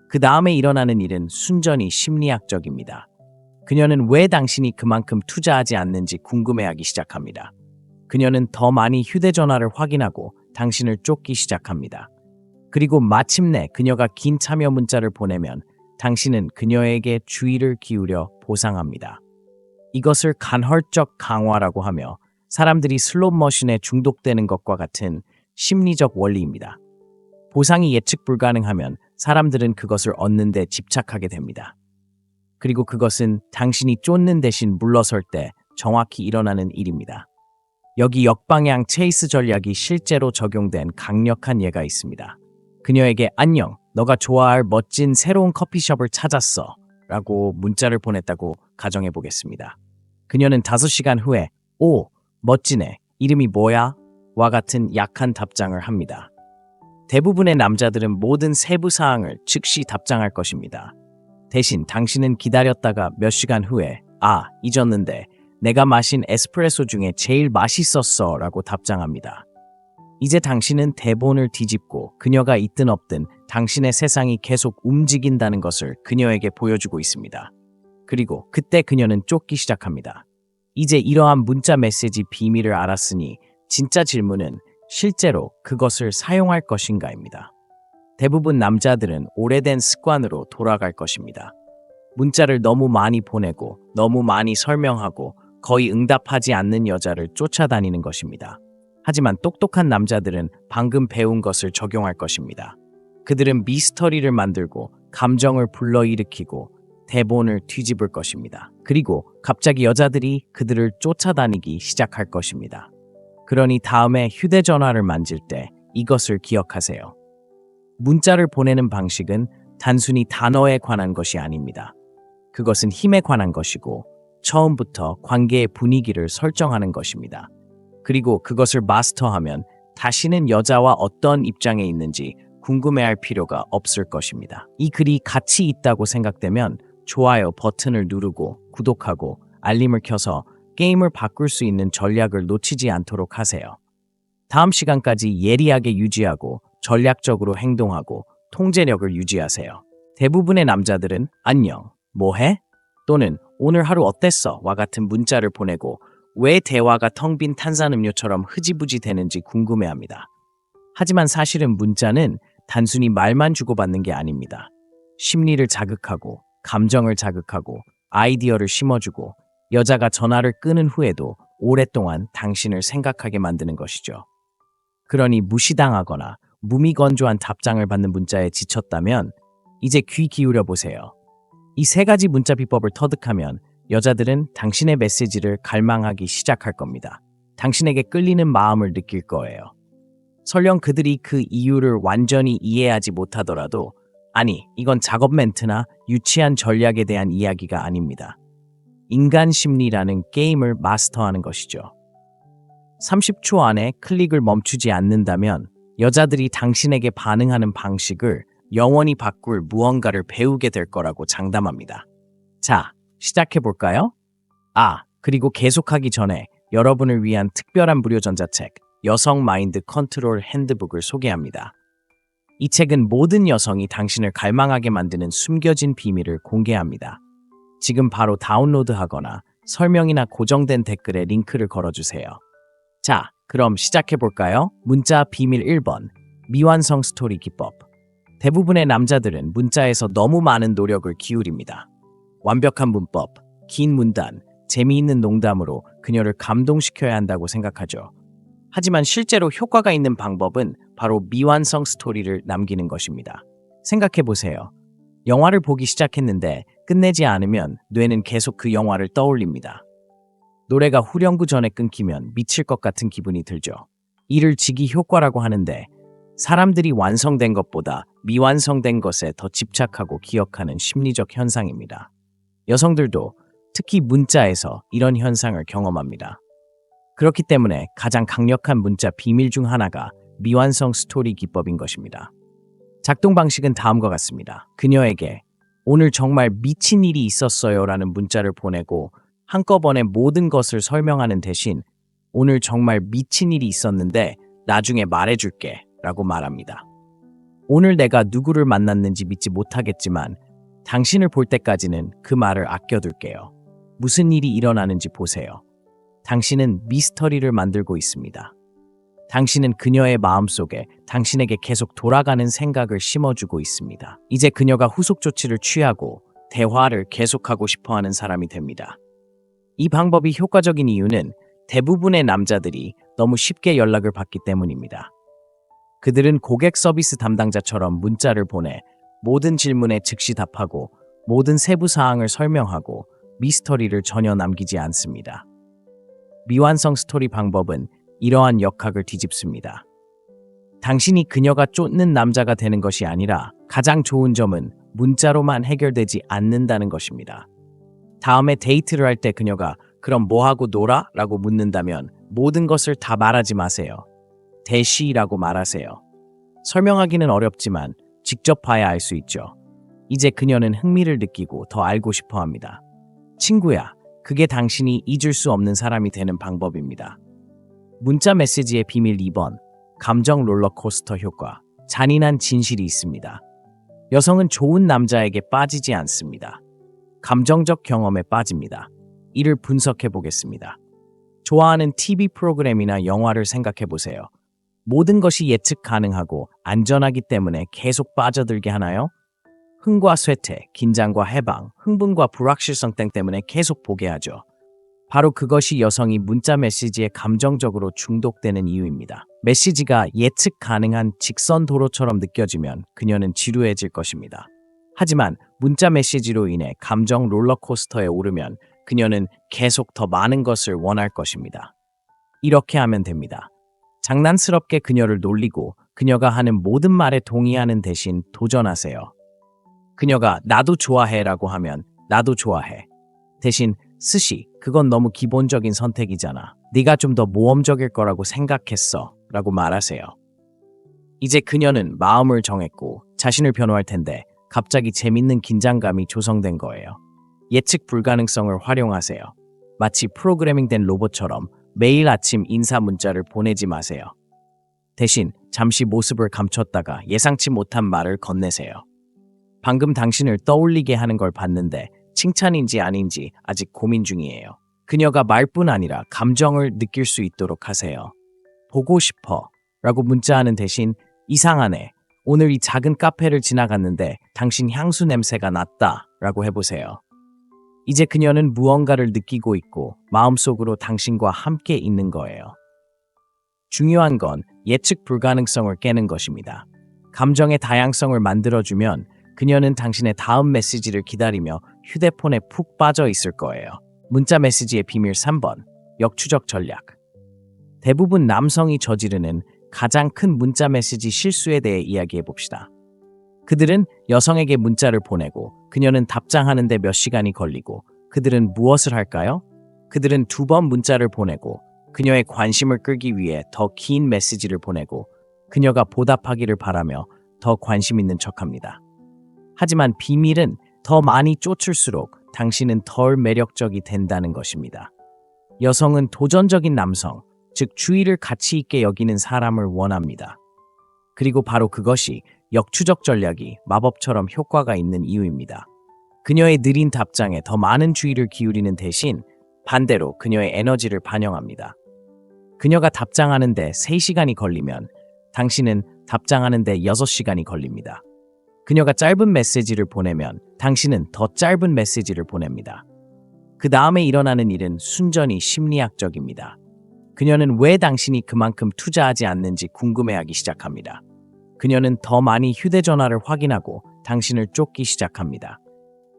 그 다음에 일어나는 일은 순전히 심리학적입니다. 그녀는 왜 당신이 그만큼 투자하지 않는지 궁금해하기 시작합니다. 그녀는 더 많이 휴대전화를 확인하고 당신을 쫓기 시작합니다. 그리고 마침내 그녀가 긴 참여 문자를 보내면 당신은 그녀에게 주의를 기울여 보상합니다. 이것을 간헐적 강화라고 하며 사람들이 슬롯머신에 중독되는 것과 같은 심리적 원리입니다. 보상이 예측 불가능하면 사람들은 그것을 얻는 데 집착하게 됩니다. 그리고 그것은 당신이 쫓는 대신 물러설 때 정확히 일어나는 일입니다. 여기 역방향 체이스 전략이 실제로 적용된 강력한 예가 있습니다. 그녀에게 안녕, 너가 좋아할 멋진 새로운 커피숍을 찾았어 라고 문자를 보냈다고 가정해 보겠습니다. 그녀는 5시간 후에 오, 멋지네, 이름이 뭐야? 와 같은 약한 답장을 합니다. 대부분의 남자들은 모든 세부 사항을 즉시 답장할 것입니다. 대신 당신은 기다렸다가 몇 시간 후에 잊었는데 내가 마신 에스프레소 중에 제일 맛있었어 라고 답장합니다. 이제 당신은 대본을 뒤집고 그녀가 있든 없든 당신의 세상이 계속 움직인다는 것을 그녀에게 보여주고 있습니다. 그리고 그때 그녀는 쫓기 시작합니다. 이제 이러한 문자 메시지 비밀을 알았으니 진짜 질문은 실제로 그것을 사용할 것인가입니다. 대부분 남자들은 오래된 습관으로 돌아갈 것입니다. 문자를 너무 많이 보내고 너무 많이 설명하고 거의 응답하지 않는 여자를 쫓아다니는 것입니다. 하지만 똑똑한 남자들은 방금 배운 것을 적용할 것입니다. 그들은 미스터리를 만들고 감정을 불러일으키고 대본을 뒤집을 것입니다. 그리고 갑자기 여자들이 그들을 쫓아다니기 시작할 것입니다. 그러니 다음에 휴대전화를 만질 때 이것을 기억하세요. 문자를 보내는 방식은 단순히 단어에 관한 것이 아닙니다. 그것은 힘에 관한 것이고 처음부터 관계의 분위기를 설정하는 것입니다. 그리고 그것을 마스터하면 다시는 여자와 어떤 입장에 있는지 궁금해할 필요가 없을 것입니다. 이 글이 가치 있다고 생각되면 좋아요 버튼을 누르고 구독하고 알림을 켜서 게임을 바꿀 수 있는 전략을 놓치지 않도록 하세요. 다음 시간까지 예리하게 유지하고 전략적으로 행동하고 통제력을 유지하세요. 대부분의 남자들은 안녕, 뭐해? 또는 오늘 하루 어땠어? 와 같은 문자를 보내고 왜 대화가 텅 빈 탄산음료처럼 흐지부지 되는지 궁금해합니다. 하지만 사실은 문자는 단순히 말만 주고받는 게 아닙니다. 심리를 자극하고 감정을 자극하고 아이디어를 심어주고 여자가 전화를 끊은 후에도 오랫동안 당신을 생각하게 만드는 것이죠. 그러니 무시당하거나 무미건조한 답장을 받는 문자에 지쳤다면 이제 귀 기울여 보세요. 이 세 가지 문자 비법을 터득하면 여자들은 당신의 메시지를 갈망하기 시작할 겁니다. 당신에게 끌리는 마음을 느낄 거예요. 설령 그들이 그 이유를 완전히 이해하지 못하더라도 아니, 이건 작업 멘트나 유치한 전략에 대한 이야기가 아닙니다. 인간 심리라는 게임을 마스터하는 것이죠. 30초 안에 클릭을 멈추지 않는다면 여자들이 당신에게 반응하는 방식을 영원히 바꿀 무언가를 배우게 될 거라고 장담합니다. 자, 시작해 볼까요? 그리고 계속하기 전에 여러분을 위한 특별한 무료 전자책 여성 마인드 컨트롤 핸드북을 소개합니다. 이 책은 모든 여성이 당신을 갈망하게 만드는 숨겨진 비밀을 공개합니다. 지금 바로 다운로드하거나 설명이나 고정된 댓글에 링크를 걸어주세요. 자, 그럼 시작해 볼까요? 문자 비밀 1번, 미완성 스토리 기법. 대부분의 남자들은 문자에서 너무 많은 노력을 기울입니다. 완벽한 문법, 긴 문단, 재미있는 농담으로 그녀를 감동시켜야 한다고 생각하죠. 하지만 실제로 효과가 있는 방법은 바로 미완성 스토리를 남기는 것입니다. 생각해 보세요. 영화를 보기 시작했는데 끝내지 않으면 뇌는 계속 그 영화를 떠올립니다. 노래가 후렴구 전에 끊기면 미칠 것 같은 기분이 들죠. 이를 직이 효과라고 하는데 사람들이 완성된 것보다 미완성된 것에 더 집착하고 기억하는 심리적 현상입니다. 여성들도 특히 문자에서 이런 현상을 경험합니다. 그렇기 때문에 가장 강력한 문자 비밀 중 하나가 미완성 스토리 기법인 것입니다. 작동 방식은 다음과 같습니다. 그녀에게 오늘 정말 미친 일이 있었어요 라는 문자를 보내고 한꺼번에 모든 것을 설명하는 대신 오늘 정말 미친 일이 있었는데 나중에 말해줄게 라고 말합니다. 오늘 내가 누구를 만났는지 믿지 못하겠지만 당신을 볼 때까지는 그 말을 아껴둘게요. 무슨 일이 일어나는지 보세요. 당신은 미스터리를 만들고 있습니다. 당신은 그녀의 마음속에 당신에게 계속 돌아가는 생각을 심어주고 있습니다. 이제 그녀가 후속 조치를 취하고 대화를 계속하고 싶어하는 사람이 됩니다. 이 방법이 효과적인 이유는 대부분의 남자들이 너무 쉽게 연락을 받기 때문입니다. 그들은 고객 서비스 담당자처럼 문자를 보내 모든 질문에 즉시 답하고 모든 세부 사항을 설명하고 미스터리를 전혀 남기지 않습니다. 미완성 스토리 방법은 이러한 역학을 뒤집습니다. 당신이 그녀가 쫓는 남자가 되는 것이 아니라 가장 좋은 점은 문자로만 해결되지 않는다는 것입니다. 다음에 데이트를 할 때 그녀가 그럼 뭐하고 놀아? 라고 묻는다면 모든 것을 다 말하지 마세요. 대시라고 말하세요. 설명하기는 어렵지만 직접 봐야 알 수 있죠. 이제 그녀는 흥미를 느끼고 더 알고 싶어 합니다. 친구야, 그게 당신이 잊을 수 없는 사람이 되는 방법입니다. 문자 메시지의 비밀 2번. 감정 롤러코스터 효과. 잔인한 진실이 있습니다. 여성은 좋은 남자에게 빠지지 않습니다. 감정적 경험에 빠집니다. 이를 분석해 보겠습니다. 좋아하는 TV 프로그램이나 영화를 생각해 보세요. 모든 것이 예측 가능하고 안전하기 때문에 계속 빠져들게 하나요? 흥과 쇠퇴, 긴장과 해방, 흥분과 불확실성 때문에 계속 보게 하죠. 바로 그것이 여성이 문자 메시지에 감정적으로 중독되는 이유입니다. 메시지가 예측 가능한 직선 도로처럼 느껴지면 그녀는 지루해질 것입니다. 하지만 문자 메시지로 인해 감정 롤러코스터에 오르면 그녀는 계속 더 많은 것을 원할 것입니다. 이렇게 하면 됩니다. 장난스럽게 그녀를 놀리고 그녀가 하는 모든 말에 동의하는 대신 도전하세요. 그녀가 나도 좋아해 라고 하면 나도 좋아해. 대신 스시, 그건 너무 기본적인 선택이잖아. 네가 좀 더 모험적일 거라고 생각했어 라고 말하세요. 이제 그녀는 마음을 정했고 자신을 변호할 텐데 갑자기 재밌는 긴장감이 조성된 거예요. 예측 불가능성을 활용하세요. 마치 프로그래밍된 로봇처럼 매일 아침 인사 문자를 보내지 마세요. 대신 잠시 모습을 감췄다가 예상치 못한 말을 건네세요. 방금 당신을 떠올리게 하는 걸 봤는데 칭찬인지 아닌지 아직 고민 중이에요. 그녀가 말뿐 아니라 감정을 느낄 수 있도록 하세요. 보고 싶어 라고 문자하는 대신 이상하네. 오늘 이 작은 카페를 지나갔는데 당신 향수 냄새가 났다 라고 해보세요. 이제 그녀는 무언가를 느끼고 있고 마음속으로 당신과 함께 있는 거예요. 중요한 건 예측 불가능성을 깨는 것입니다. 감정의 다양성을 만들어주면 그녀는 당신의 다음 메시지를 기다리며 휴대폰에 푹 빠져 있을 거예요. 문자 메시지의 비밀 3번. 역추적 전략. 대부분 남성이 저지르는 가장 큰 문자 메시지 실수에 대해 이야기해 봅시다. 그들은 여성에게 문자를 보내고 그녀는 답장하는데 몇 시간이 걸리고 그들은 무엇을 할까요? 그들은 2번 문자를 보내고 그녀의 관심을 끌기 위해 더 긴 메시지를 보내고 그녀가 보답하기를 바라며 더 관심 있는 척합니다. 하지만 비밀은 더 많이 쫓을수록 당신은 덜 매력적이 된다는 것입니다. 여성은 도전적인 남성, 즉 주의를 가치 있게 여기는 사람을 원합니다. 그리고 바로 그것이 역추적 전략이 마법처럼 효과가 있는 이유입니다. 그녀의 느린 답장에 더 많은 주의를 기울이는 대신 반대로 그녀의 에너지를 반영합니다. 그녀가 답장하는데 3시간이 걸리면 당신은 답장하는데 6시간이 걸립니다. 그녀가 짧은 메시지를 보내면 당신은 더 짧은 메시지를 보냅니다. 그 다음에 일어나는 일은 순전히 심리학적입니다. 그녀는 왜 당신이 그만큼 투자하지 않는지 궁금해하기 시작합니다. 그녀는 더 많이 휴대전화를 확인하고 당신을 쫓기 시작합니다.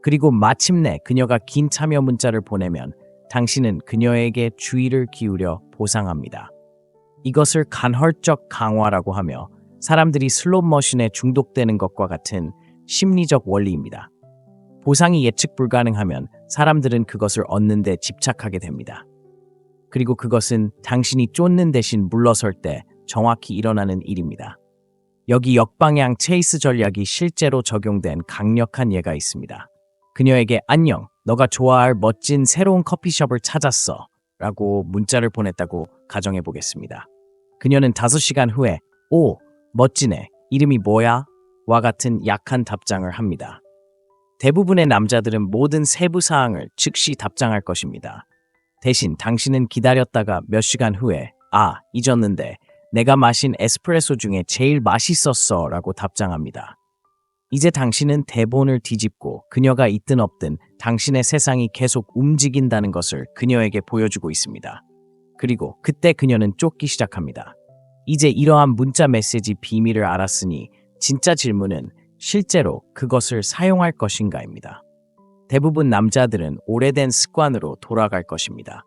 그리고 마침내 그녀가 긴 참여 문자를 보내면 당신은 그녀에게 주의를 기울여 보상합니다. 이것을 간헐적 강화라고 하며 사람들이 슬롯머신에 중독되는 것과 같은 심리적 원리입니다. 보상이 예측 불가능하면 사람들은 그것을 얻는 데 집착하게 됩니다. 그리고 그것은 당신이 쫓는 대신 물러설 때 정확히 일어나는 일입니다. 여기 역방향 체이스 전략이 실제로 적용된 강력한 예가 있습니다. 그녀에게 안녕, 너가 좋아할 멋진 새로운 커피숍을 찾았어 라고 문자를 보냈다고 가정해 보겠습니다. 그녀는 5시간 후에 오, 멋지네, 이름이 뭐야? 와 같은 약한 답장을 합니다. 대부분의 남자들은 모든 세부 사항을 즉시 답장할 것입니다. 대신 당신은 기다렸다가 몇 시간 후에 잊었는데 내가 마신 에스프레소 중에 제일 맛있었어 라고 답장합니다. 이제 당신은 대본을 뒤집고 그녀가 있든 없든 당신의 세상이 계속 움직인다는 것을 그녀에게 보여주고 있습니다. 그리고 그때 그녀는 쫓기 시작합니다. 이제 이러한 문자 메시지 비밀을 알았으니 진짜 질문은 실제로 그것을 사용할 것인가입니다. 대부분 남자들은 오래된 습관으로 돌아갈 것입니다.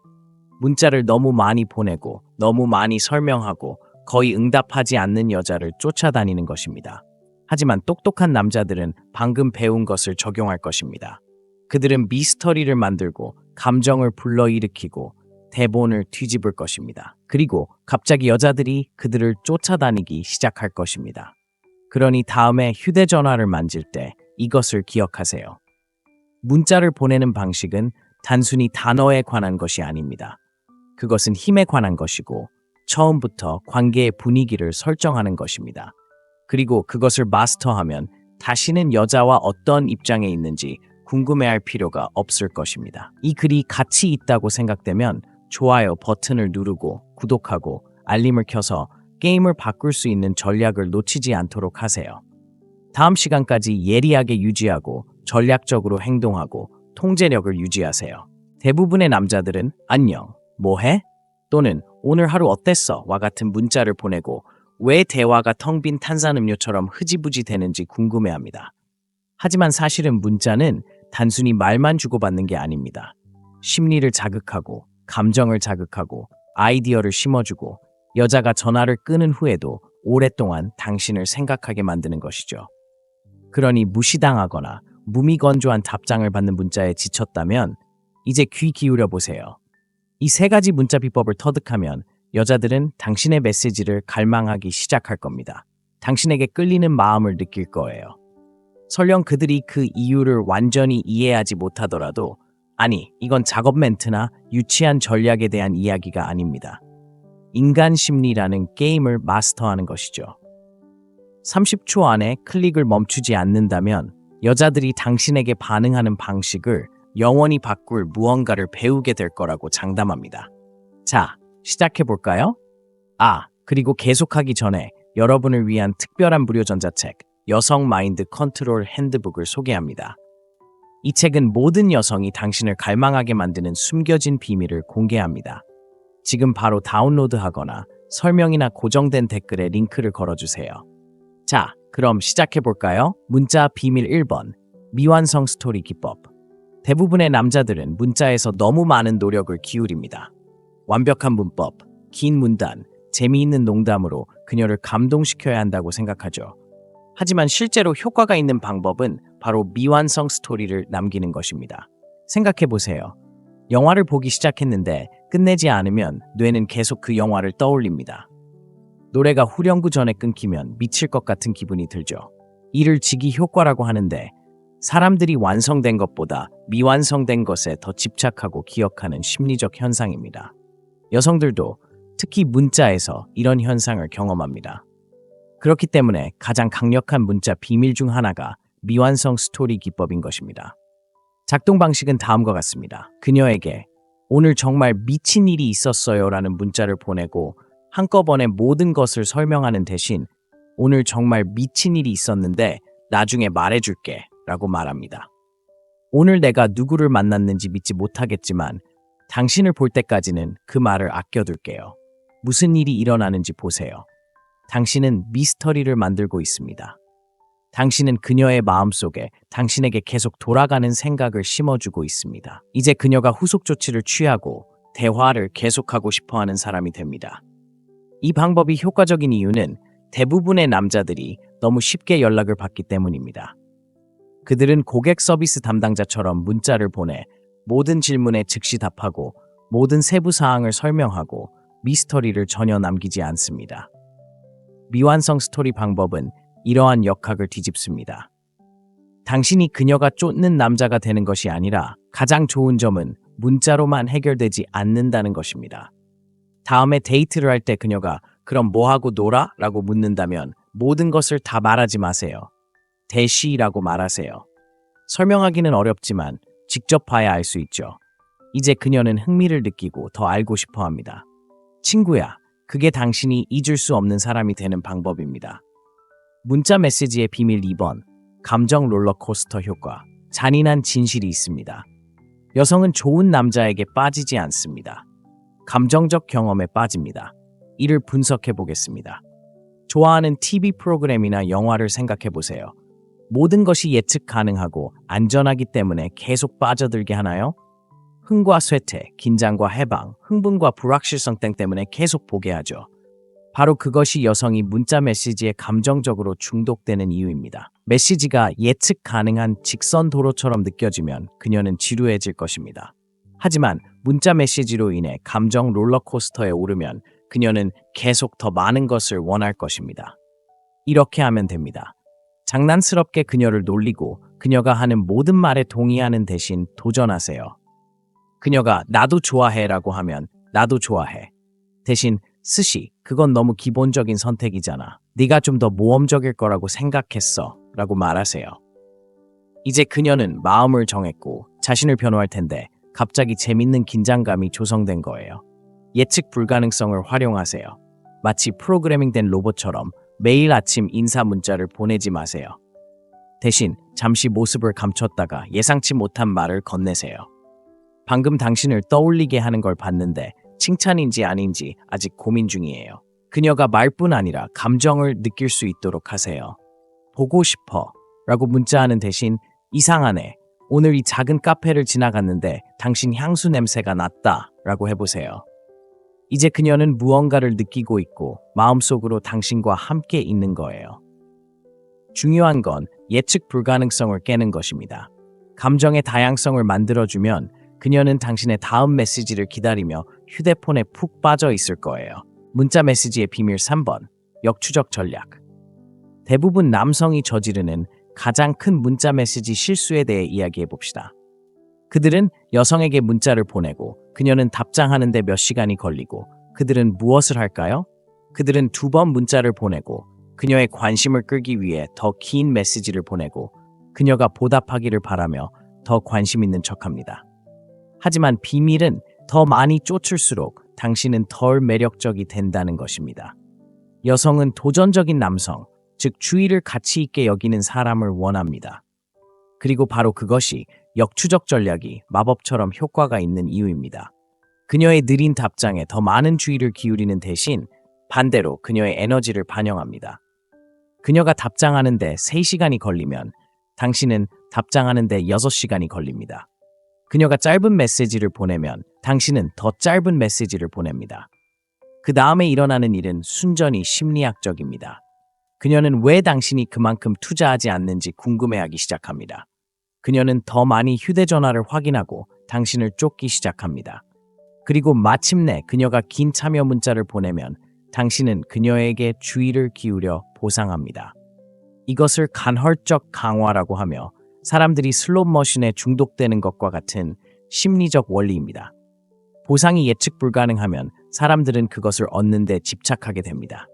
문자를 너무 많이 보내고 너무 많이 설명하고 거의 응답하지 않는 여자를 쫓아다니는 것입니다. 하지만 똑똑한 남자들은 방금 배운 것을 적용할 것입니다. 그들은 미스터리를 만들고 감정을 불러일으키고 대본을 뒤집을 것입니다. 그리고 갑자기 여자들이 그들을 쫓아다니기 시작할 것입니다. 그러니 다음에 휴대전화를 만질 때 이것을 기억하세요. 문자를 보내는 방식은 단순히 단어에 관한 것이 아닙니다. 그것은 힘에 관한 것이고 처음부터 관계의 분위기를 설정하는 것입니다. 그리고 그것을 마스터하면 다시는 여자와 어떤 입장에 있는지 궁금해할 필요가 없을 것입니다. 이 글이 가치 있다고 생각되면 좋아요 버튼을 누르고 구독하고 알림을 켜서 게임을 바꿀 수 있는 전략을 놓치지 않도록 하세요. 다음 시간까지 예리하게 유지하고 전략적으로 행동하고 통제력을 유지하세요. 대부분의 남자들은 안녕, 뭐해? 또는 오늘 하루 어땠어? 와 같은 문자를 보내고 왜 대화가 텅 빈 탄산음료처럼 흐지부지 되는지 궁금해합니다. 하지만 사실은 문자는 단순히 말만 주고받는 게 아닙니다. 심리를 자극하고 감정을 자극하고 아이디어를 심어주고 여자가 전화를 끊은 후에도 오랫동안 당신을 생각하게 만드는 것이죠. 그러니 무시당하거나 무미건조한 답장을 받는 문자에 지쳤다면 이제 귀 기울여 보세요. 이 세 가지 문자 비법을 터득하면 여자들은 당신의 메시지를 갈망하기 시작할 겁니다. 당신에게 끌리는 마음을 느낄 거예요. 설령 그들이 그 이유를 완전히 이해하지 못하더라도 아니, 이건 작업 멘트나 유치한 전략에 대한 이야기가 아닙니다. 인간 심리라는 게임을 마스터하는 것이죠. 30초 안에 클릭을 멈추지 않는다면 여자들이 당신에게 반응하는 방식을 영원히 바꿀 무언가를 배우게 될 거라고 장담합니다. 자, 시작해 볼까요? 그리고 계속하기 전에 여러분을 위한 특별한 무료 전자책 여성 마인드 컨트롤 핸드북을 소개합니다. 이 책은 모든 여성이 당신을 갈망하게 만드는 숨겨진 비밀을 공개합니다. 지금 바로 다운로드하거나 설명이나 고정된 댓글에 링크를 걸어주세요. 자, 그럼 시작해 볼까요? 문자 비밀 1번, 미완성 스토리 기법. 대부분의 남자들은 문자에서 너무 많은 노력을 기울입니다. 완벽한 문법, 긴 문단, 재미있는 농담으로 그녀를 감동시켜야 한다고 생각하죠. 하지만 실제로 효과가 있는 방법은 바로 미완성 스토리를 남기는 것입니다. 생각해 보세요. 영화를 보기 시작했는데 끝내지 않으면 뇌는 계속 그 영화를 떠올립니다. 노래가 후렴구 전에 끊기면 미칠 것 같은 기분이 들죠. 이를 직이 효과라고 하는데 사람들이 완성된 것보다 미완성된 것에 더 집착하고 기억하는 심리적 현상입니다. 여성들도 특히 문자에서 이런 현상을 경험합니다. 그렇기 때문에 가장 강력한 문자 비밀 중 하나가 미완성 스토리 기법인 것입니다. 작동 방식은 다음과 같습니다. 그녀에게 오늘 정말 미친 일이 있었어요 라는 문자를 보내고 한꺼번에 모든 것을 설명하는 대신 오늘 정말 미친 일이 있었는데 나중에 말해줄게 라고 말합니다. 오늘 내가 누구를 만났는지 믿지 못하겠지만 당신을 볼 때까지는 그 말을 아껴둘게요. 무슨 일이 일어나는지 보세요. 당신은 미스터리를 만들고 있습니다. 당신은 그녀의 마음속에 당신에게 계속 돌아가는 생각을 심어주고 있습니다. 이제 그녀가 후속 조치를 취하고 대화를 계속하고 싶어하는 사람이 됩니다. 이 방법이 효과적인 이유는 대부분의 남자들이 너무 쉽게 연락을 받기 때문입니다. 그들은 고객 서비스 담당자처럼 문자를 보내 모든 질문에 즉시 답하고 모든 세부 사항을 설명하고 미스터리를 전혀 남기지 않습니다. 미완성 스토리 방법은 이러한 역학을 뒤집습니다. 당신이 그녀가 쫓는 남자가 되는 것이 아니라 가장 좋은 점은 문자로만 해결되지 않는다는 것입니다. 다음에 데이트를 할 때 그녀가 그럼 뭐하고 놀아? 라고 묻는다면 모든 것을 다 말하지 마세요. 대시라고 말하세요. 설명하기는 어렵지만 직접 봐야 알 수 있죠. 이제 그녀는 흥미를 느끼고 더 알고 싶어 합니다. 친구야, 그게 당신이 잊을 수 없는 사람이 되는 방법입니다. 문자 메시지의 비밀 2번, 감정 롤러코스터 효과. 잔인한 진실이 있습니다. 여성은 좋은 남자에게 빠지지 않습니다. 감정적 경험에 빠집니다. 이를 분석해 보겠습니다. 좋아하는 TV 프로그램이나 영화를 생각해 보세요. 모든 것이 예측 가능하고 안전하기 때문에 계속 빠져들게 하나요? 흥과 쇠퇴, 긴장과 해방, 흥분과 불확실성 때문에 계속 보게 하죠. 바로 그것이 여성이 문자 메시지에 감정적으로 중독되는 이유입니다. 메시지가 예측 가능한 직선 도로처럼 느껴지면 그녀는 지루해질 것입니다. 하지만 문자 메시지로 인해 감정 롤러코스터에 오르면 그녀는 계속 더 많은 것을 원할 것입니다. 이렇게 하면 됩니다. 장난스럽게 그녀를 놀리고 그녀가 하는 모든 말에 동의하는 대신 도전하세요. 그녀가 나도 좋아해라고 하면 나도 좋아해. 대신 스시, 그건 너무 기본적인 선택이잖아. 네가 좀 더 모험적일 거라고 생각했어 라고 말하세요. 이제 그녀는 마음을 정했고 자신을 변호할 텐데 갑자기 재밌는 긴장감이 조성된 거예요. 예측 불가능성을 활용하세요. 마치 프로그래밍된 로봇처럼 매일 아침 인사 문자를 보내지 마세요. 대신 잠시 모습을 감췄다가 예상치 못한 말을 건네세요. 방금 당신을 떠올리게 하는 걸 봤는데 칭찬인지 아닌지 아직 고민 중이에요. 그녀가 말뿐 아니라 감정을 느낄 수 있도록 하세요. 보고 싶어 라고 문자하는 대신 이상하네. 오늘 이 작은 카페를 지나갔는데 당신 향수 냄새가 났다 라고 해보세요. 이제 그녀는 무언가를 느끼고 있고 마음속으로 당신과 함께 있는 거예요. 중요한 건 예측 불가능성을 깨는 것입니다. 감정의 다양성을 만들어주면 그녀는 당신의 다음 메시지를 기다리며 휴대폰에 푹 빠져 있을 거예요. 문자 메시지의 비밀 3번. 역추적 전략. 대부분 남성이 저지르는 가장 큰 문자 메시지 실수에 대해 이야기해 봅시다. 그들은 여성에게 문자를 보내고 그녀는 답장하는데 몇 시간이 걸리고 그들은 무엇을 할까요? 그들은 2번 문자를 보내고 그녀의 관심을 끌기 위해 더 긴 메시지를 보내고 그녀가 보답하기를 바라며 더 관심 있는 척합니다. 하지만 비밀은 더 많이 쫓을수록 당신은 덜 매력적이 된다는 것입니다. 여성은 도전적인 남성, 즉 주의를 가치 있게 여기는 사람을 원합니다. 그리고 바로 그것이 역추적 전략이 마법처럼 효과가 있는 이유입니다. 그녀의 느린 답장에 더 많은 주의를 기울이는 대신 반대로 그녀의 에너지를 반영합니다. 그녀가 답장하는데 3시간이 걸리면 당신은 답장하는데 6시간이 걸립니다. 그녀가 짧은 메시지를 보내면 당신은 더 짧은 메시지를 보냅니다. 그 다음에 일어나는 일은 순전히 심리학적입니다. 그녀는 왜 당신이 그만큼 투자하지 않는지 궁금해하기 시작합니다. 그녀는 더 많이 휴대전화를 확인하고 당신을 쫓기 시작합니다. 그리고 마침내 그녀가 긴 참여 문자를 보내면 당신은 그녀에게 주의를 기울여 보상합니다. 이것을 간헐적 강화라고 하며 사람들이 슬롯머신에 중독되는 것과 같은 심리적 원리입니다. 보상이 예측 불가능하면 사람들은 그것을 얻는 데 집착하게 됩니다.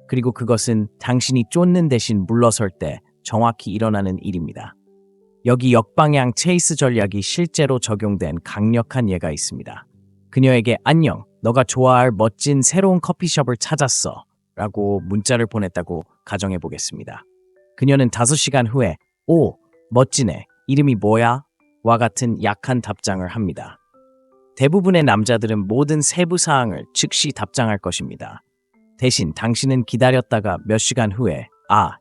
그리고 그것은 당신이 쫓는 대신 물러설 때 정확히 일어나는 일입니다. 여기 역방향 체이스 전략이 실제로 적용된 강력한 예가 있습니다. 그녀에게 안녕, 너가 좋아할 멋진 새로운 커피숍을 찾았어 라고 문자를 보냈다고 가정해 보겠습니다. 그녀는 5시간 후에 오, 멋지네, 이름이 뭐야? 와 같은 약한 답장을 합니다. 대부분의 남자들은 모든 세부 사항을 즉시 답장할 것입니다. 대신 당신은 기다렸다가 몇 시간 후에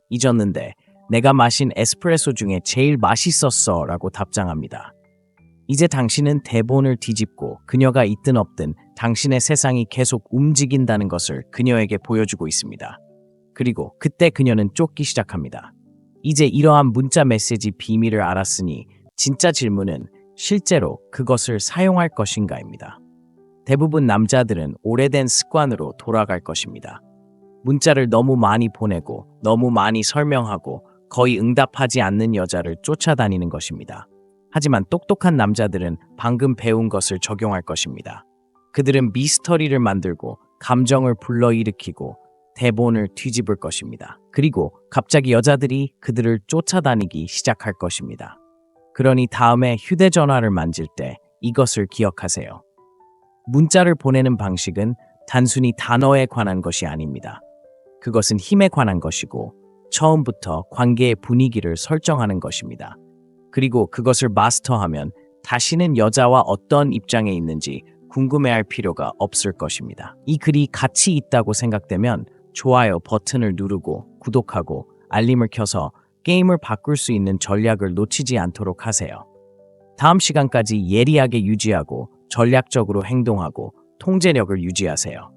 잊었는데 내가 마신 에스프레소 중에 제일 맛있었어 라고 답장합니다. 이제 당신은 대본을 뒤집고 그녀가 있든 없든 당신의 세상이 계속 움직인다는 것을 그녀에게 보여주고 있습니다. 그리고 그때 그녀는 쫓기 시작합니다. 이제 이러한 문자 메시지 비밀을 알았으니 진짜 질문은 실제로 그것을 사용할 것인가입니다. 대부분 남자들은 오래된 습관으로 돌아갈 것입니다. 문자를 너무 많이 보내고 너무 많이 설명하고 거의 응답하지 않는 여자를 쫓아다니는 것입니다. 하지만 똑똑한 남자들은 방금 배운 것을 적용할 것입니다. 그들은 미스터리를 만들고 감정을 불러일으키고 대본을 뒤집을 것입니다. 그리고 갑자기 여자들이 그들을 쫓아다니기 시작할 것입니다. 그러니 다음에 휴대전화를 만질 때 이것을 기억하세요. 문자를 보내는 방식은 단순히 단어에 관한 것이 아닙니다. 그것은 힘에 관한 것이고 처음부터 관계의 분위기를 설정하는 것입니다. 그리고 그것을 마스터하면 다시는 여자와 어떤 입장에 있는지 궁금해할 필요가 없을 것입니다. 이 글이 가치 있다고 생각되면 좋아요 버튼을 누르고 구독하고 알림을 켜서 게임을 바꿀 수 있는 전략을 놓치지 않도록 하세요. 다음 시간까지 예리하게 유지하고 전략적으로 행동하고 통제력을 유지하세요.